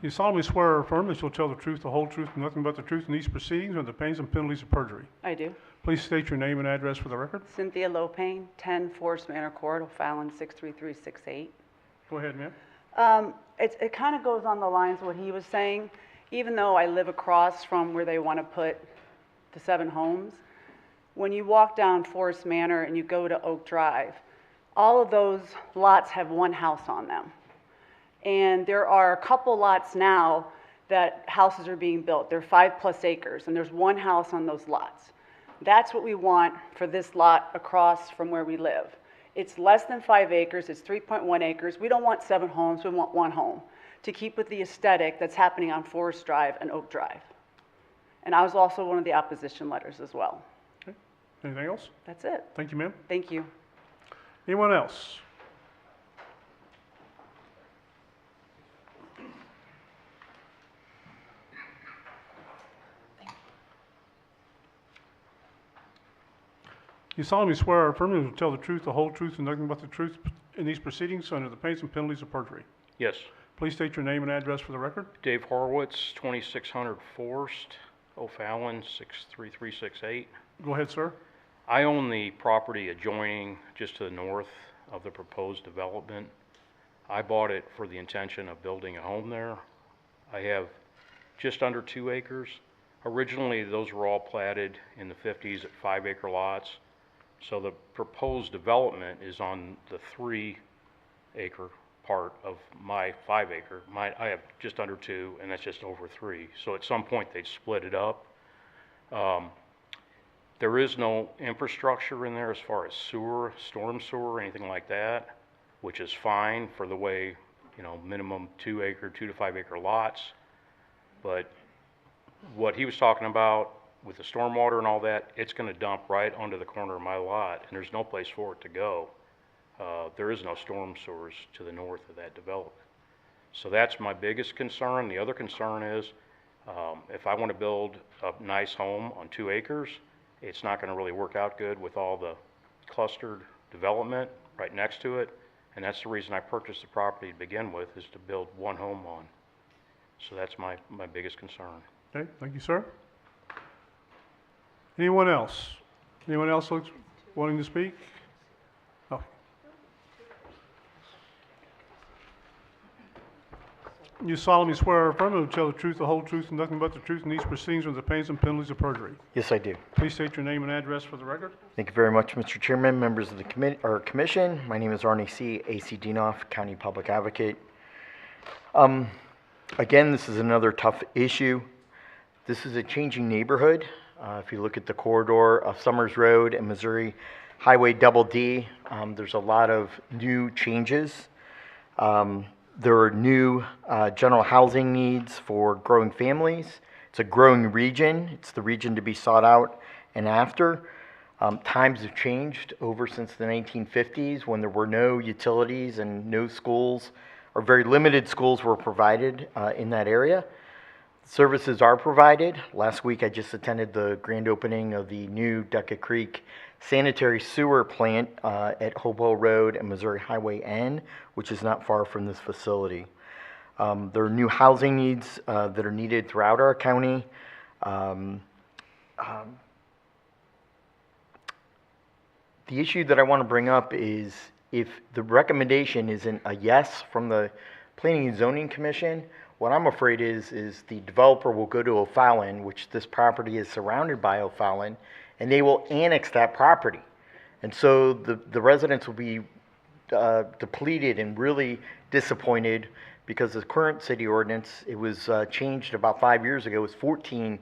You solemnly swear or affirm that you'll tell the truth, the whole truth, and nothing but the truth in these proceedings under the pains and penalties of perjury. I do. Please state your name and address for the record. Cynthia Lopane, 10 Forest Manor Court, O'Fallon 63368. Go ahead, ma'am. It kind of goes on the lines of what he was saying. Even though I live across from where they want to put the 7 homes, when you walk down Forest Manor and you go to Oak Drive, all of those lots have one house on them. And there are a couple lots now that houses are being built. They're 5+ acres, and there's one house on those lots. That's what we want for this lot across from where we live. It's less than 5 acres, it's 3.1 acres. We don't want 7 homes, we want 1 home to keep with the aesthetic that's happening on Forest Drive and Oak Drive. And I was also one of the opposition letters as well. Okay. Anything else? That's it. Thank you, ma'am. Thank you. Anyone else? You solemnly swear or affirm that you will tell the truth, the whole truth, and nothing but the truth in these proceedings under the pains and penalties of perjury. Yes. Please state your name and address for the record. Dave Horowitz, 2600 Forest, O'Fallon 63368. Go ahead, sir. I own the property adjoining just to the north of the proposed development. I bought it for the intention of building a home there. I have just under 2 acres. Originally, those were all platted in the 50s at 5-acre lots. So the proposed development is on the 3-acre part of my 5-acre. I have just under 2, and that's just over 3. So at some point, they'd split it up. There is no infrastructure in there as far as sewer, storm sewer, anything like that, which is fine for the way, minimum 2-acre, 2 to 5-acre lots. But what he was talking about with the stormwater and all that, it's going to dump right onto the corner of my lot, and there's no place for it to go. There is no storm sewers to the north of that development. So that's my biggest concern. The other concern is if I want to build a nice home on 2 acres, it's not going to really work out good with all the clustered development right next to it. And that's the reason I purchased the property to begin with, is to build 1 home on. So that's my biggest concern. Okay, thank you, sir. Anyone else? Anyone else wanting to speak? Oh. You solemnly swear or affirm to tell the truth, the whole truth, and nothing but the truth in these proceedings under the pains and penalties of perjury. Yes, I do. Please state your name and address for the record. Thank you very much, Mr. Chairman, members of the commission. My name is Arnie C. A.C. Dienoff, County Public Advocate. Again, this is another tough issue. This is a changing neighborhood. If you look at the corridor of Summers Road and Missouri Highway Double D, there's a lot of new changes. There are new general housing needs for growing families. It's a growing region. It's the region to be sought out and after. Times have changed over since the 1950s when there were no utilities and no schools, or very limited schools were provided in that area. Services are provided. Last week I just attended the grand opening of the new Duckett Creek sanitary sewer plant at Hopewell Road and Missouri Highway N, which is not far from this facility. There are new housing needs that are needed throughout our county. The issue that I want to bring up is if the recommendation isn't a yes from the Planning and Zoning Commission, What I'm afraid is the developer will go to O'Fallon, which this property is surrounded by O'Fallon, and they will annex that property. And so the residents will be depleted and really disappointed because the current city ordinance, it was changed about 5 years ago, it was 14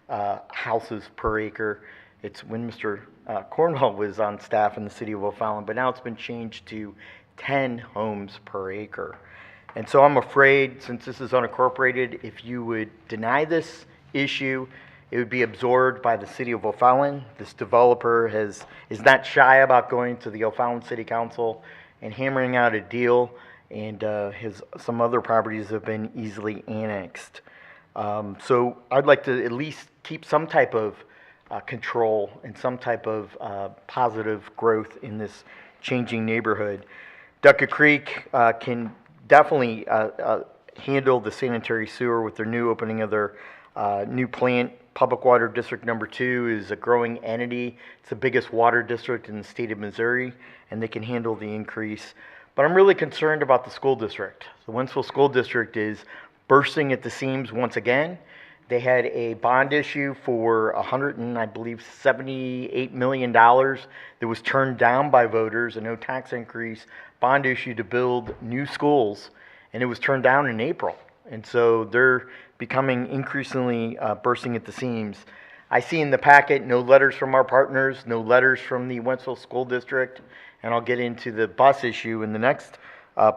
houses per acre. It's when Mr. Cornwell was on staff in the city of O'Fallon, but now it's been changed to 10 homes per acre. And so I'm afraid, since this is unincorporated, if you would deny this issue, it would be absorbed by the city of O'Fallon. This developer is not shy about going to the O'Fallon City Council and hammering out a deal, and some other properties have been easily annexed. So I'd like to at least keep some type of control and some type of positive growth in this changing neighborhood. Duckett Creek can definitely handle the sanitary sewer with their new opening of their new plant. Public Water District Number 2 is a growing entity. It's the biggest water district in the state of Missouri, and they can handle the increase. But I'm really concerned about the school district. The Wentzville School District is bursting at the seams once again. They had a bond issue for $178 million that was turned down by voters, a no tax increase bond issue to build new schools, and it was turned down in April. And so they're becoming increasingly bursting at the seams. I see in the packet no letters from our partners, no letters from the Wentzville School District, and I'll get into the bus issue in the next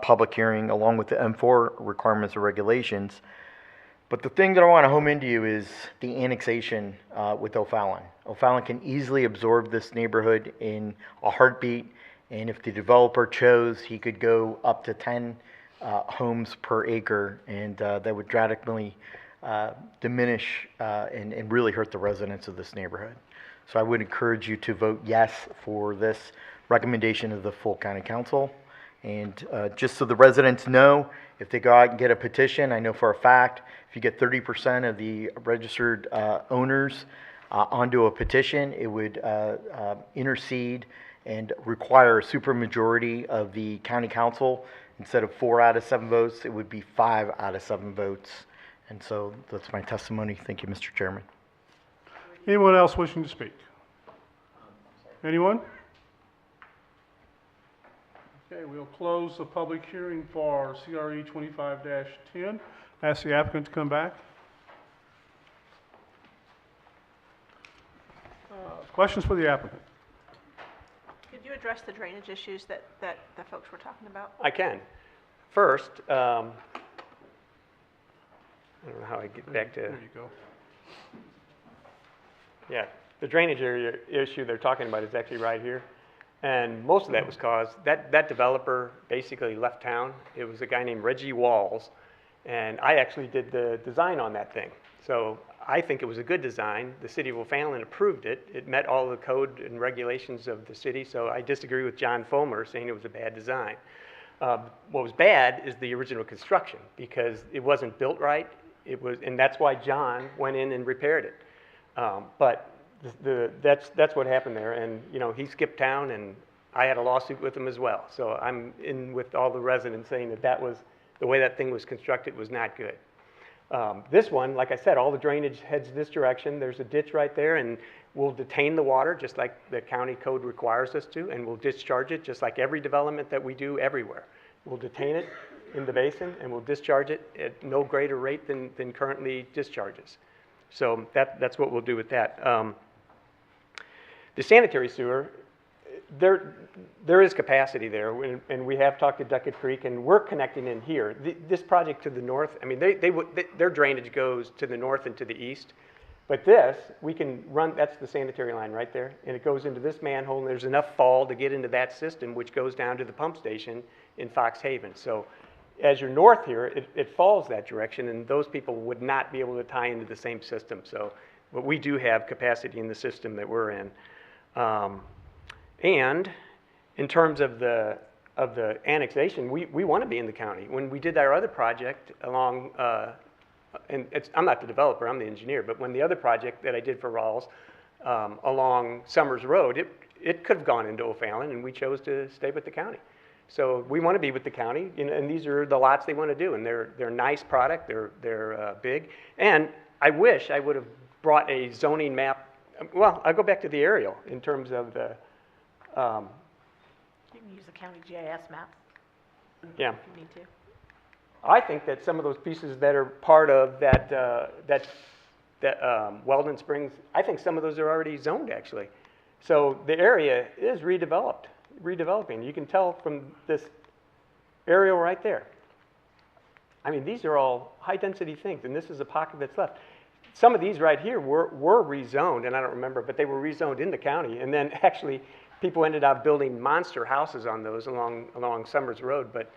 public hearing along with the M4 requirements or regulations. But the thing that I want to home into you is the annexation with O'Fallon. O'Fallon can easily absorb this neighborhood in a heartbeat, and if the developer chose, he could go up to 10 homes per acre, and that would drastically diminish and really hurt the residents of this neighborhood. So I would encourage you to vote yes for this recommendation of the full county council. And just so the residents know, if they go out and get a petition, I know for a fact, if you get 30% of the registered owners onto a petition, it would intercede and require a supermajority of the county council. Instead of 4 out of 7 votes, it would be 5 out of 7 votes. And so that's my testimony. Thank you, Mr. Chairman. Anyone else wishing to speak? Anyone? Okay, we'll close the public hearing for CRE 25-10. Ask the applicant to come back. Questions for the applicant? Could you address the drainage issues that the folks were talking about? I can. First, I don't know how I get back to... There you go. Yeah, the drainage area issue they're talking about is actually right here. And most of that was caused, that developer basically left town. It was a guy named Reggie Walls, and I actually did the design on that thing. So I think it was a good design. The city of O'Fallon approved it. It met all the code and regulations of the city, so I disagree with John Fomer saying it was a bad design. What was bad is the original construction, because it wasn't built right. And that's why John went in and repaired it. But that's what happened there, and he skipped town, and I had a lawsuit with him as well. So I'm in with all the residents saying that was the way that thing was constructed was not good. This one, like I said, all the drainage heads this direction. There's a ditch right there, and we'll detain the water just like the county code requires us to, and we'll discharge it just like every development that we do everywhere. We'll detain it in the basin, and we'll discharge it at no greater rate than currently discharges. So that's what we'll do with that. The sanitary sewer, there is capacity there, and we have talked to Duckett Creek, and we're connecting in here. This project to the north, I mean, their drainage goes to the north and to the east, but this, we can run, that's the sanitary line right there, and it goes into this manhole, and there's enough fall to get into that system, which goes down to the pump station in Fox Haven. So as you're north here, it falls that direction, and those people would not be able to tie into the same system. So, but we do have capacity in the system that we're in. And in terms of the annexation, we want to be in the county. When we did our other project along, I'm not the developer, I'm the engineer, but when the other project that I did for Rawls along Summers Road, it could have gone into O'Fallon, and we chose to stay with the county. So we want to be with the county, and these are the lots they want to do, and they're a nice product, they're big. And I wish I would have brought a zoning map. Well, I'll go back to the aerial in terms of the, You can use the county GIS map yeah. if you need to. I think that some of those pieces that are part of that, Weldon Springs, I think some of those are already zoned, actually. So the area is redeveloping. You can tell from this aerial right there. I mean, these are all high-density things, and this is a pocket that's left. Some of these right here were rezoned, and I don't remember, but they were rezoned in the county, and then actually people ended up building monster houses on those along Summers Road, but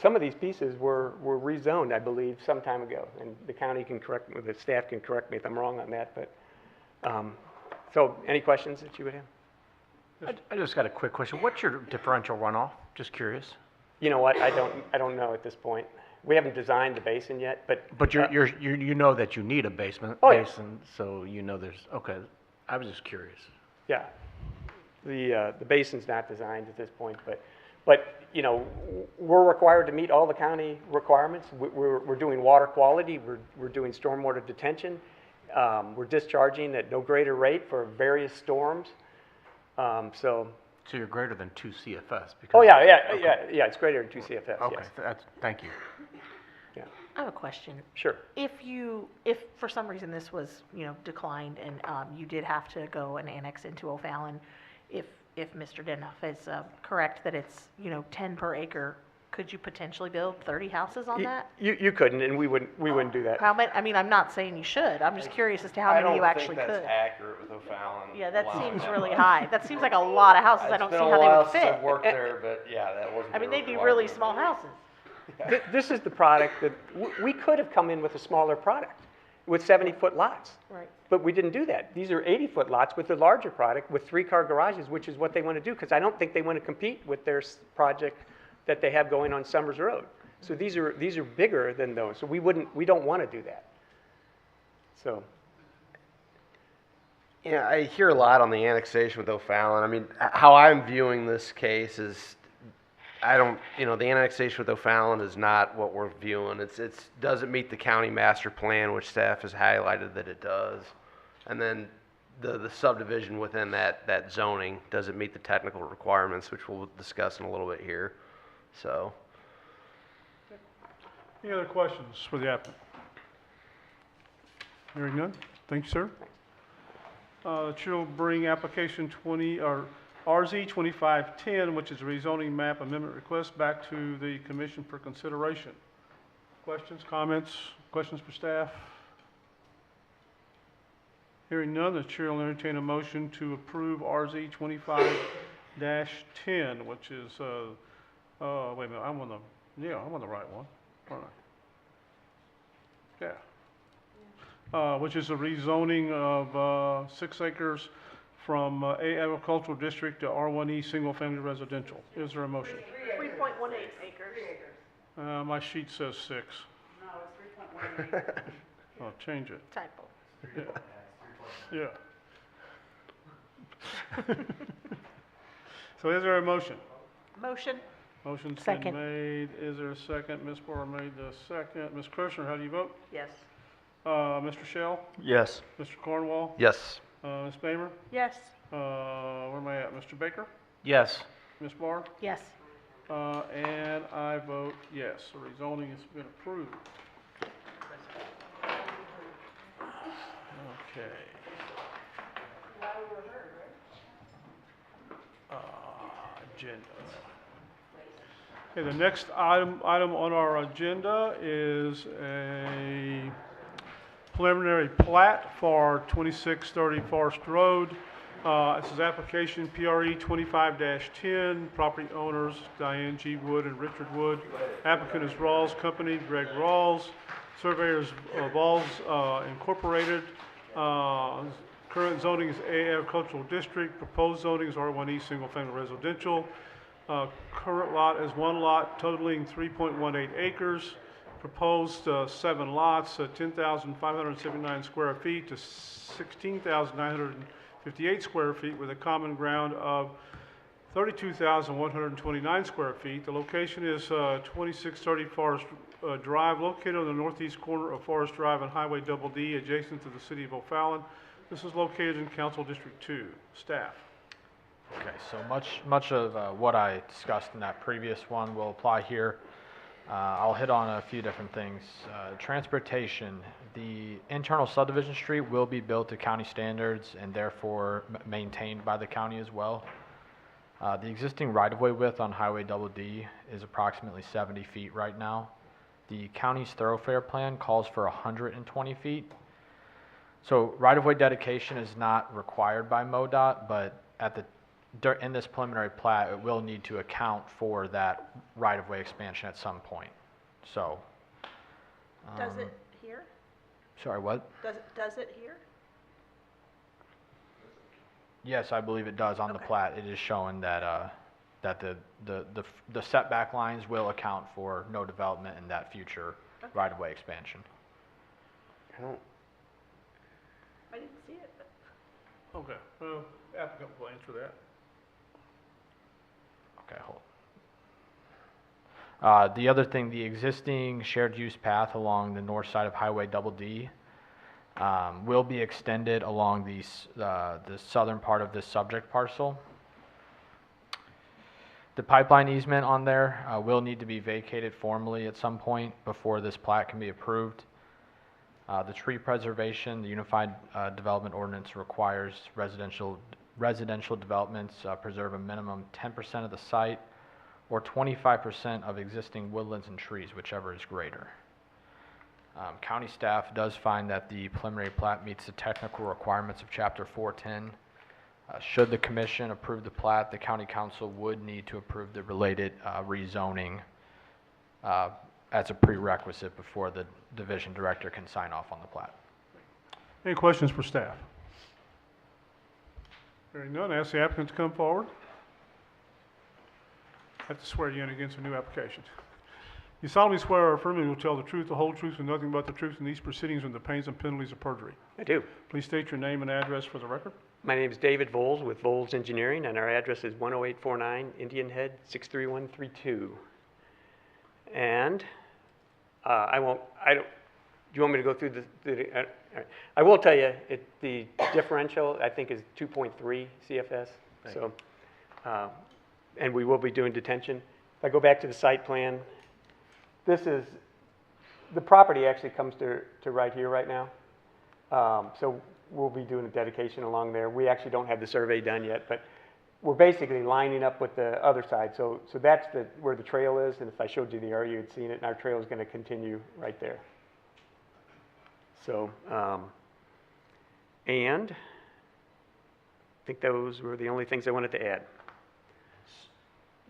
some of these pieces were rezoned, I believe, some time ago, and the county can correct me, the staff can correct me if I'm wrong on that, but, so any questions that you would have? I just got a quick question. What's your differential runoff? Just curious. You know what, I don't know at this point. We haven't designed the basin yet, but. But you know that you need a basin, so you know there's, okay. I was just curious. Yeah, the basin's not designed at this point, but you know, we're required to meet all the county requirements. We're doing water quality, we're doing stormwater detention, we're discharging at no greater rate for various storms, so. So you're greater than 2 CFS? Because, Oh, yeah, okay. yeah, it's greater than 2 CFS, Okay, yes. thank you. Yeah. I have a question. Sure. If for some reason this was, declined and you did have to go and annex into O'Fallon, if Mr. Denhoff is correct that it's, 10 per acre, could you potentially build 30 houses on that? You couldn't, and we wouldn't do that. How many, I mean, I'm not saying you should, I'm just curious as to how many you actually could. I don't think that's accurate with O'Fallon. Yeah, that allowing seems that really much. high. That seems like a lot of houses. I don't see how they would It's been a while fit. since I've worked there, but yeah, that wasn't. I mean, the they'd be really requirement. small houses. This is the product that, we could have come in with a smaller product, with 70-foot lots. Right. But we didn't do that. These are 80-foot lots with the larger product, with 3-car garages, which is what they want to do, because I don't think they want to compete with their project that they have going on Summers Road. So these are bigger than those, so we don't want to do that. So. Yeah, I hear a lot on the annexation with O'Fallon. I mean, how I'm viewing this case is, the annexation with O'Fallon is not what we're viewing. It's doesn't meet the county master plan, which staff has highlighted that it does. And then the subdivision within that zoning doesn't meet the technical requirements, which we'll discuss in a little bit here. So. Any other questions for the applicant? Hearing none. Thank you, sir. Chair will bring application RZ 2510, which is a rezoning map amendment request, back to the commission for consideration. Questions, comments, questions for staff? Hearing none, the chair will entertain a motion to approve RZ 25-10, which is, wait a minute, I'm on the right one, aren't I? Yeah. Which is a rezoning of 6 acres from A agricultural district to R1E single-family residential. Is there a motion? 3.18 acres. My sheet says 6. No, it's 3.18. I'll change it. Typo. Yeah. So is there a motion? Motion. Motion's been Second. made. Is there a second? Ms. Barr made the second. Ms. Kirshner, how do you vote? Yes. Mr. Shell? Yes. Mr. Cornwall? Yes. Ms. Bamer? Yes. Where am I at? Mr. Baker? Yes. Ms. Barr? Yes. And I vote yes. The rezoning has been approved. Okay. Agenda. Okay, the next item on our agenda is a preliminary plat for 2630 Forest Road. This is application PRE 25-10, property owners Diane G. Wood and Richard Wood. Applicant is Rawls Company, Greg Rawls. Surveyors Rawls Incorporated. Current zoning is A agricultural district. Proposed zoning is R1E single family residential. Current lot is 1 lot totaling 3.18 acres. Proposed 7 lots, 10,579 square feet to 16,958 square feet with a common ground of 32,129 square feet. The location is 2630 Forest Drive, located on the northeast corner of Forest Drive and Highway Double D, adjacent to the city of O'Fallon. This is located in Council District 2. Staff. Okay, so much of what I discussed in that previous one will apply here. I'll hit on a few different things. Transportation, the internal subdivision street will be built to county standards and therefore maintained by the county as well. The existing right-of-way width on Highway Double D is approximately 70 feet right now. The county's thoroughfare plan calls for 120 feet. So right-of-way dedication is not required by MoDOT, but in this preliminary plat, it will need to account for that right-of-way expansion at some point. So. Does it here? Sorry, what? Does it here? Yes, I believe it does on the plat. It is showing that, that the setback lines will account for no development in that future right-of-way expansion. I didn't see it, but. Okay, well, applicant will answer that. Okay, hold. The other thing, the existing shared use path along the north side of Highway Double D will be extended along the southern part of this subject parcel. The pipeline easement on there will need to be vacated formally at some point before this plat can be approved. The tree preservation, the Unified Development Ordinance requires residential developments preserve a minimum 10% of the site or 25% of existing woodlands and trees, whichever is greater. County staff does find that the preliminary plat meets the technical requirements of Chapter 410. Should the commission approve the plat, the county council would need to approve the related rezoning as a prerequisite before the division director can sign off on the plat. Any questions for staff? Hearing none, ask the applicant to come forward. I have to swear you in against a new application. You solemnly swear or affirm you will tell the truth, the whole truth, and nothing but the truth in these proceedings and the pains and penalties of perjury. I do. Please state your name and address for the record. My name is David Voles with Voles Engineering, and our address is 10849 Indian Head 63132. And do you want me to go through I will tell you, the differential, I think, is 2.3 CFS. So, and we will be doing detention. If I go back to the site plan, the property actually comes to right here right now. So we'll be doing a dedication along there. We actually don't have the survey done yet, but we're basically lining up with the other side. So that's where the trail is, and if I showed you the area, you'd seen it, and our trail is going to continue right there. So, and I think those were the only things I wanted to add.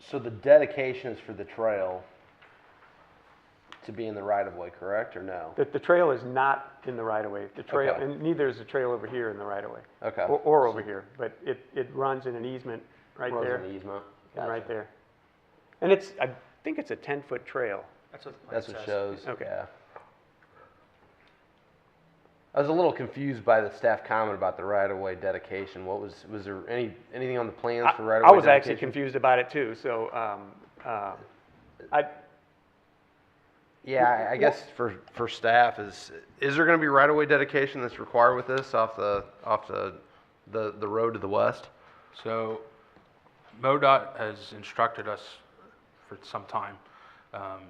So the dedication is for the trail to be in the right-of-way, correct, or no? The trail is not in the right-of-way. The trail, Okay. and neither is the trail over here in the right-of-way. Okay. Or over here, but it runs in an easement right Runs there. in the easement. And right Gotcha. there. And I think it's a 10-foot trail. That's what it shows. Okay. Yeah. I was a little confused by the staff comment about the right-of-way dedication. Was there anything on the plans for right-of-way dedication? I was actually confused about it too, so, Yeah, I guess for staff, is there gonna be right-of-way dedication that's required with this off the road to the west? So MoDOT has instructed us for some time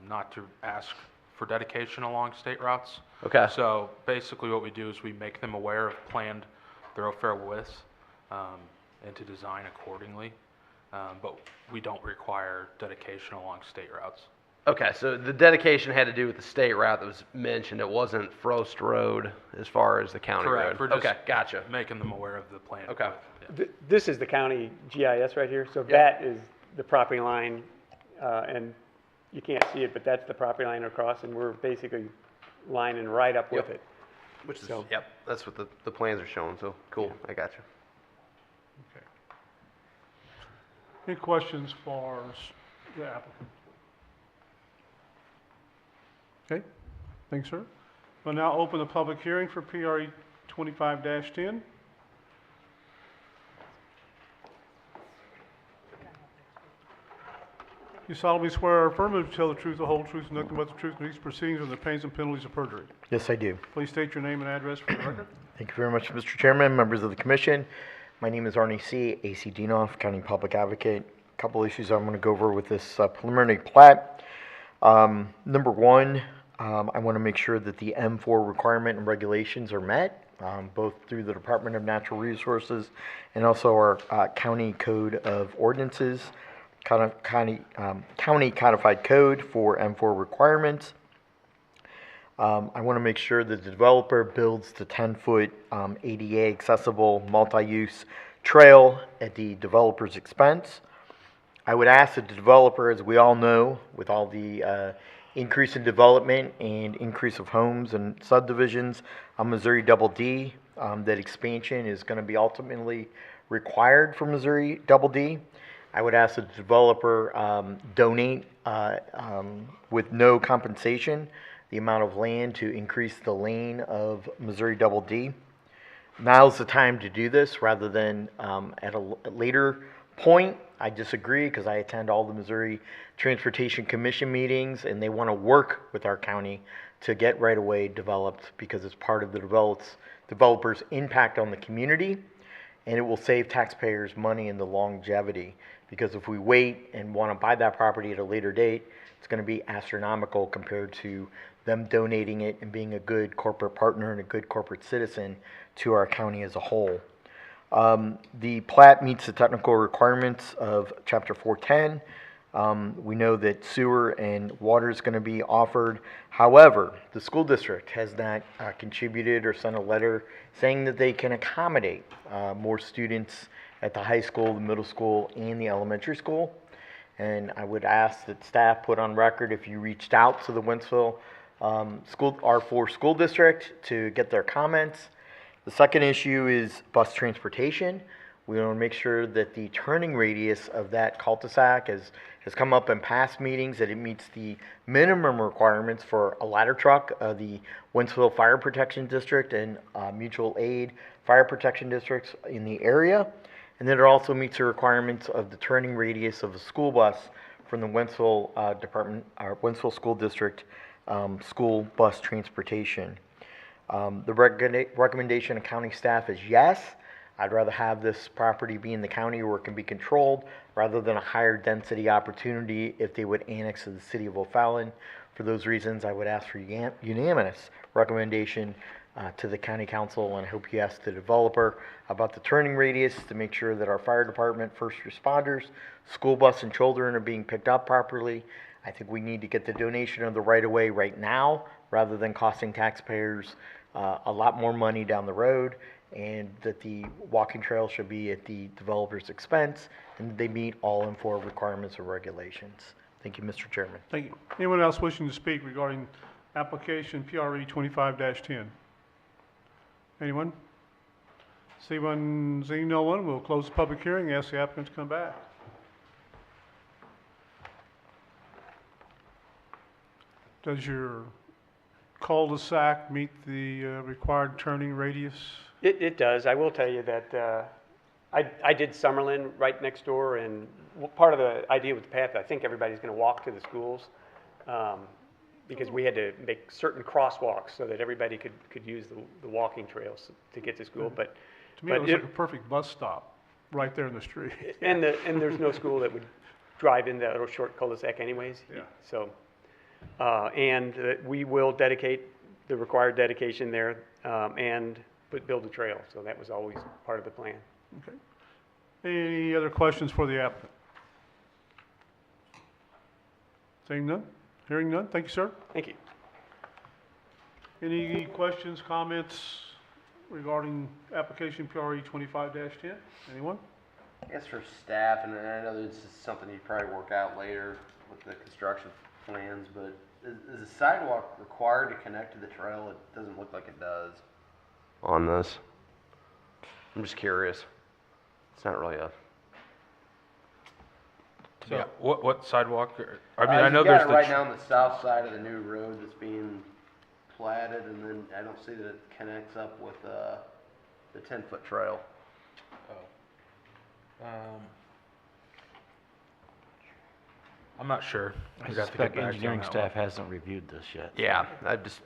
not to ask for dedication along state routes. Okay. So basically what we do is we make them aware of planned thoroughfare widths and to design accordingly, but we don't require dedication along state routes. Okay, so the dedication had to do with the state route that was mentioned. It wasn't Frost Road as far as the county Correct. road. We're just Okay, gotcha. making them aware of the planned Okay. width. this is the county GIS right here, so Yep. that is the property line, and you can't see it, but that's the property line across, and we're basically lining right up with Yep. it. Which is, So- yep, that's what the plans are showing, so cool, I got you. Okay. Any questions for the applicant? Okay, thanks, sir. We'll now open the public hearing for PRE 25-10. You solemnly swear or affirmatively to tell the truth, the whole truth, and nothing but the truth in these proceedings and the pains and penalties of perjury. Yes, I do. Please state your name and address for the record. Thank you very much, Mr. Chairman, members of the commission. My name is Arnie C., AC Dinoff, County Public Advocate. A couple issues I'm going to go over with this preliminary plat. Number one, I want to make sure that the M4 requirement and regulations are met, both through the Department of Natural Resources and also our county code of ordinances, county codified code for M4 requirements. I want to make sure that the developer builds the 10-foot ADA accessible multi-use trail at the developer's expense. I would ask that the developer, as we all know, with all the increase in development and increase of homes and subdivisions on Missouri Double D, that expansion is going to be ultimately required for Missouri Double D. I would ask that the developer donate with no compensation the amount of land to increase the lane of Missouri Double D. Now's the time to do this rather than at a later point. I disagree because I attend all the Missouri Transportation Commission meetings and they want to work with our county to get right-of-way developed because it's part of the developer's impact on the community, and it will save taxpayers money in the longevity. Because if we wait and want to buy that property at a later date, it's going to be astronomical compared to them donating it and being a good corporate partner and a good corporate citizen to our county as a whole. The plat meets the technical requirements of Chapter 410. We know that sewer and water is going to be offered. However, the school district has not contributed or sent a letter saying that they can accommodate more students at the high school, the middle school, and the elementary school. And I would ask that staff put on record if you reached out to the Wentzville R4 school district to get their comments. The second issue is bus transportation. We want to make sure that the turning radius of that cul-de-sac has come up in past meetings, that it meets the minimum requirements for a ladder truck of the Wentzville Fire Protection District and mutual aid fire protection districts in the area. And then it also meets the requirements of the turning radius of a school bus from the Wentzville Wentzville School District school bus transportation. The recommendation of county staff is yes. I'd rather have this property be in the county where it can be controlled rather than a higher density opportunity if they would annex to the city of O'Fallon. For those reasons, I would ask for unanimous recommendation to the county council, and I hope you ask the developer about the turning radius to make sure that our fire department, first responders, school bus and children are being picked up properly. I think we need to get the donation of the right-of-way right now rather than costing taxpayers a lot more money down the road, and that the walking trail should be at the developer's expense and they meet all M4 requirements and regulations. Thank you, Mr. Chairman. Thank you. Anyone else wishing to speak regarding application PRE 25-10? Anyone? Seeing no one, we'll close the public hearing and ask the applicant to come back. Does your cul-de-sac meet the required turning radius? It does. I will tell you that I did Summerlin right next door, and part of the idea with the path, I think everybody's going to walk to the schools, because we had to make certain crosswalks so that everybody could use the walking trails to get to school. But to me, it looks like a perfect bus stop right there in the street. And there's no school that would drive in that little short cul-de-sac anyways. Yeah. So, we will dedicate the required dedication there, and build a trail. So that was always part of the plan. Okay. Any other questions for the applicant? Seeing none? Hearing none? Thank you, sir. Thank you. Any questions, comments regarding application PRE 25-10? Anyone? I guess for staff, and I know this is something you probably work out later with the construction plans, but is a sidewalk required to connect to the trail? It doesn't look like it does on this. I'm just curious. It's not really a... So, yeah, what sidewalk? I mean, I know there's right now on the south side of the new road that's being platted, and then I don't see that it connects up with the 10-foot trail. I'm not sure. I We'd have to get suspect back to you on engineering that staff hasn't reviewed this yet. Yeah, I'm just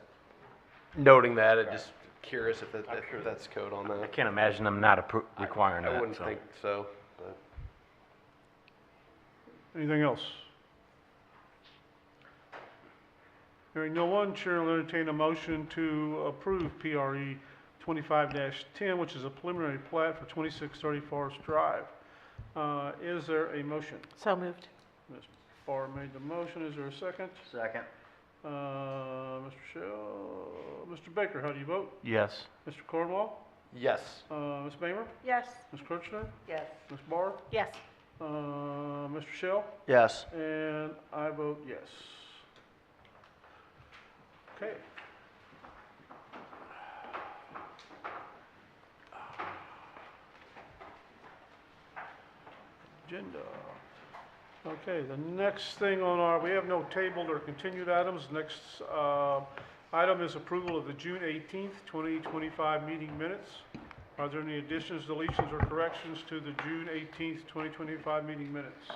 noting that, I'm just curious if that's code on I that. can't imagine them not requiring that. I wouldn't so. think so, but. Anything else? Hearing no one, Chair will entertain a motion to approve PRE 25-10, which is a preliminary plat for 2630 Forest Drive. Is there a motion? So moved. Ms. Barr made the motion. Is there a second? Second. Mr. Shell, Mr. Baker, how do you vote? Yes. Mr. Cornwall? Yes. Ms. Bamer? Yes. Ms. Kirchner? Yes. Ms. Barr? Yes. Mr. Shell? Yes. And I vote yes. Okay. Agenda. Okay, the next thing on our, we have no tabled or continued items. Next item is approval of the June 18th, 2025 meeting minutes. Are there any additions, deletions, or corrections to the June 18th, 2025 meeting minutes?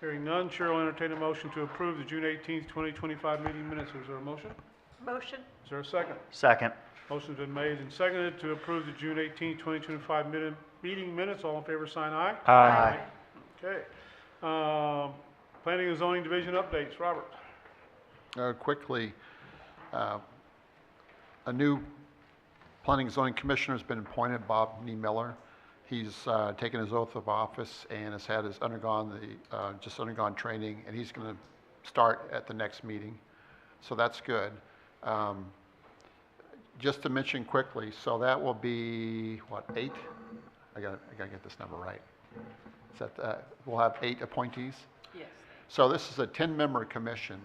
Hearing none, Chair will entertain a motion to approve the June 18th, 2025 meeting minutes. Is there a motion? Motion? Is there a second? Second. Motion's been made and seconded to approve the June 18th, 2025 meeting minutes. All in favor, sign aye. Aye. Okay. Planning and zoning division updates. Robert? Quickly, a new planning and zoning commissioner has been appointed, Bob Miller. He's taken his oath of office and has had his just undergone training, and he's going to start at the next meeting. So that's good. Just to mention quickly, so that will be, what, 8? I gotta get this number right. Is that, we'll have 8 appointees? Yes. So this is a 10-member commission,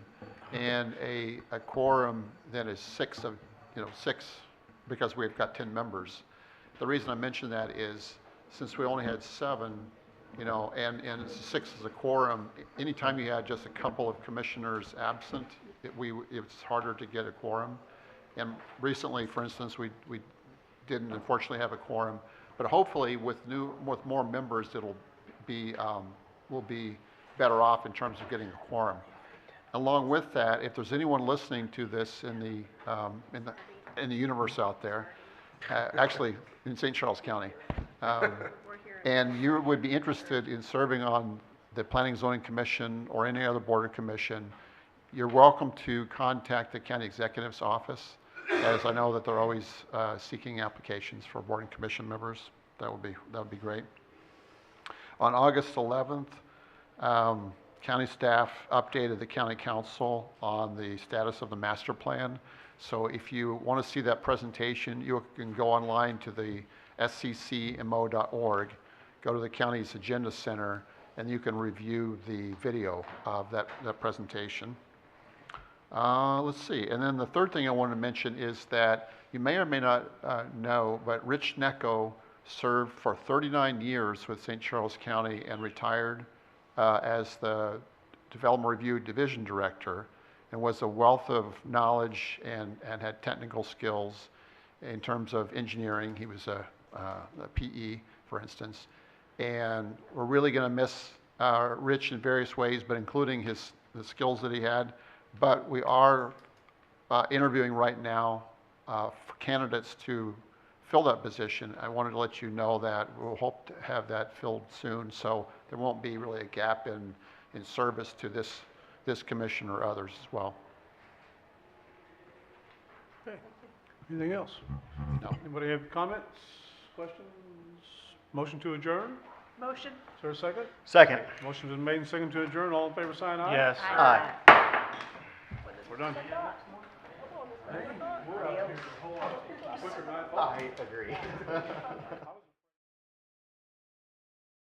and a quorum then is 6 because we've got 10 members. The reason I mention that is since we only had 7, and 6 is a quorum, anytime you had just a couple of commissioners absent, it's harder to get a quorum. And recently, for instance, we didn't unfortunately have a quorum, but hopefully with more members, we'll be better off in terms of getting a quorum. Along with that, if there's anyone listening to this in the universe out there, actually in St. Charles County, and you would be interested in serving on the Planning and Zoning Commission or any other board or commission, you're welcome to contact the county executive's office, as I know that they're always seeking applications for board and commission members. That would be great. On August 11th, county staff updated the county council on the status of the master plan. So if you want to see that presentation, you can go online to the sccmo.org, go to the county's agenda center, and you can review the video of that presentation. Let's see, and then the third thing I want to mention is that you may or may not know, but Rich Necco served for 39 years with St. Charles County and retired as the Development Review Division Director, and was a wealth of knowledge and had technical skills in terms of engineering. He was a PE, for instance, and we're really going to miss Rich in various ways, but including the skills that he had. But we are interviewing right now for candidates to fill that position. I wanted to let you know that we'll hope to have that filled soon, so there won't be really a gap in service to this commission or others as well. Okay. Anything else? No. Anybody have comments, questions? Motion to adjourn? Motion? Is there a second? Second. Motion's been made and seconded to adjourn. All in favor, sign aye. Yes. Aye. We're done. We're out here a whole lot quicker than I thought. I agree.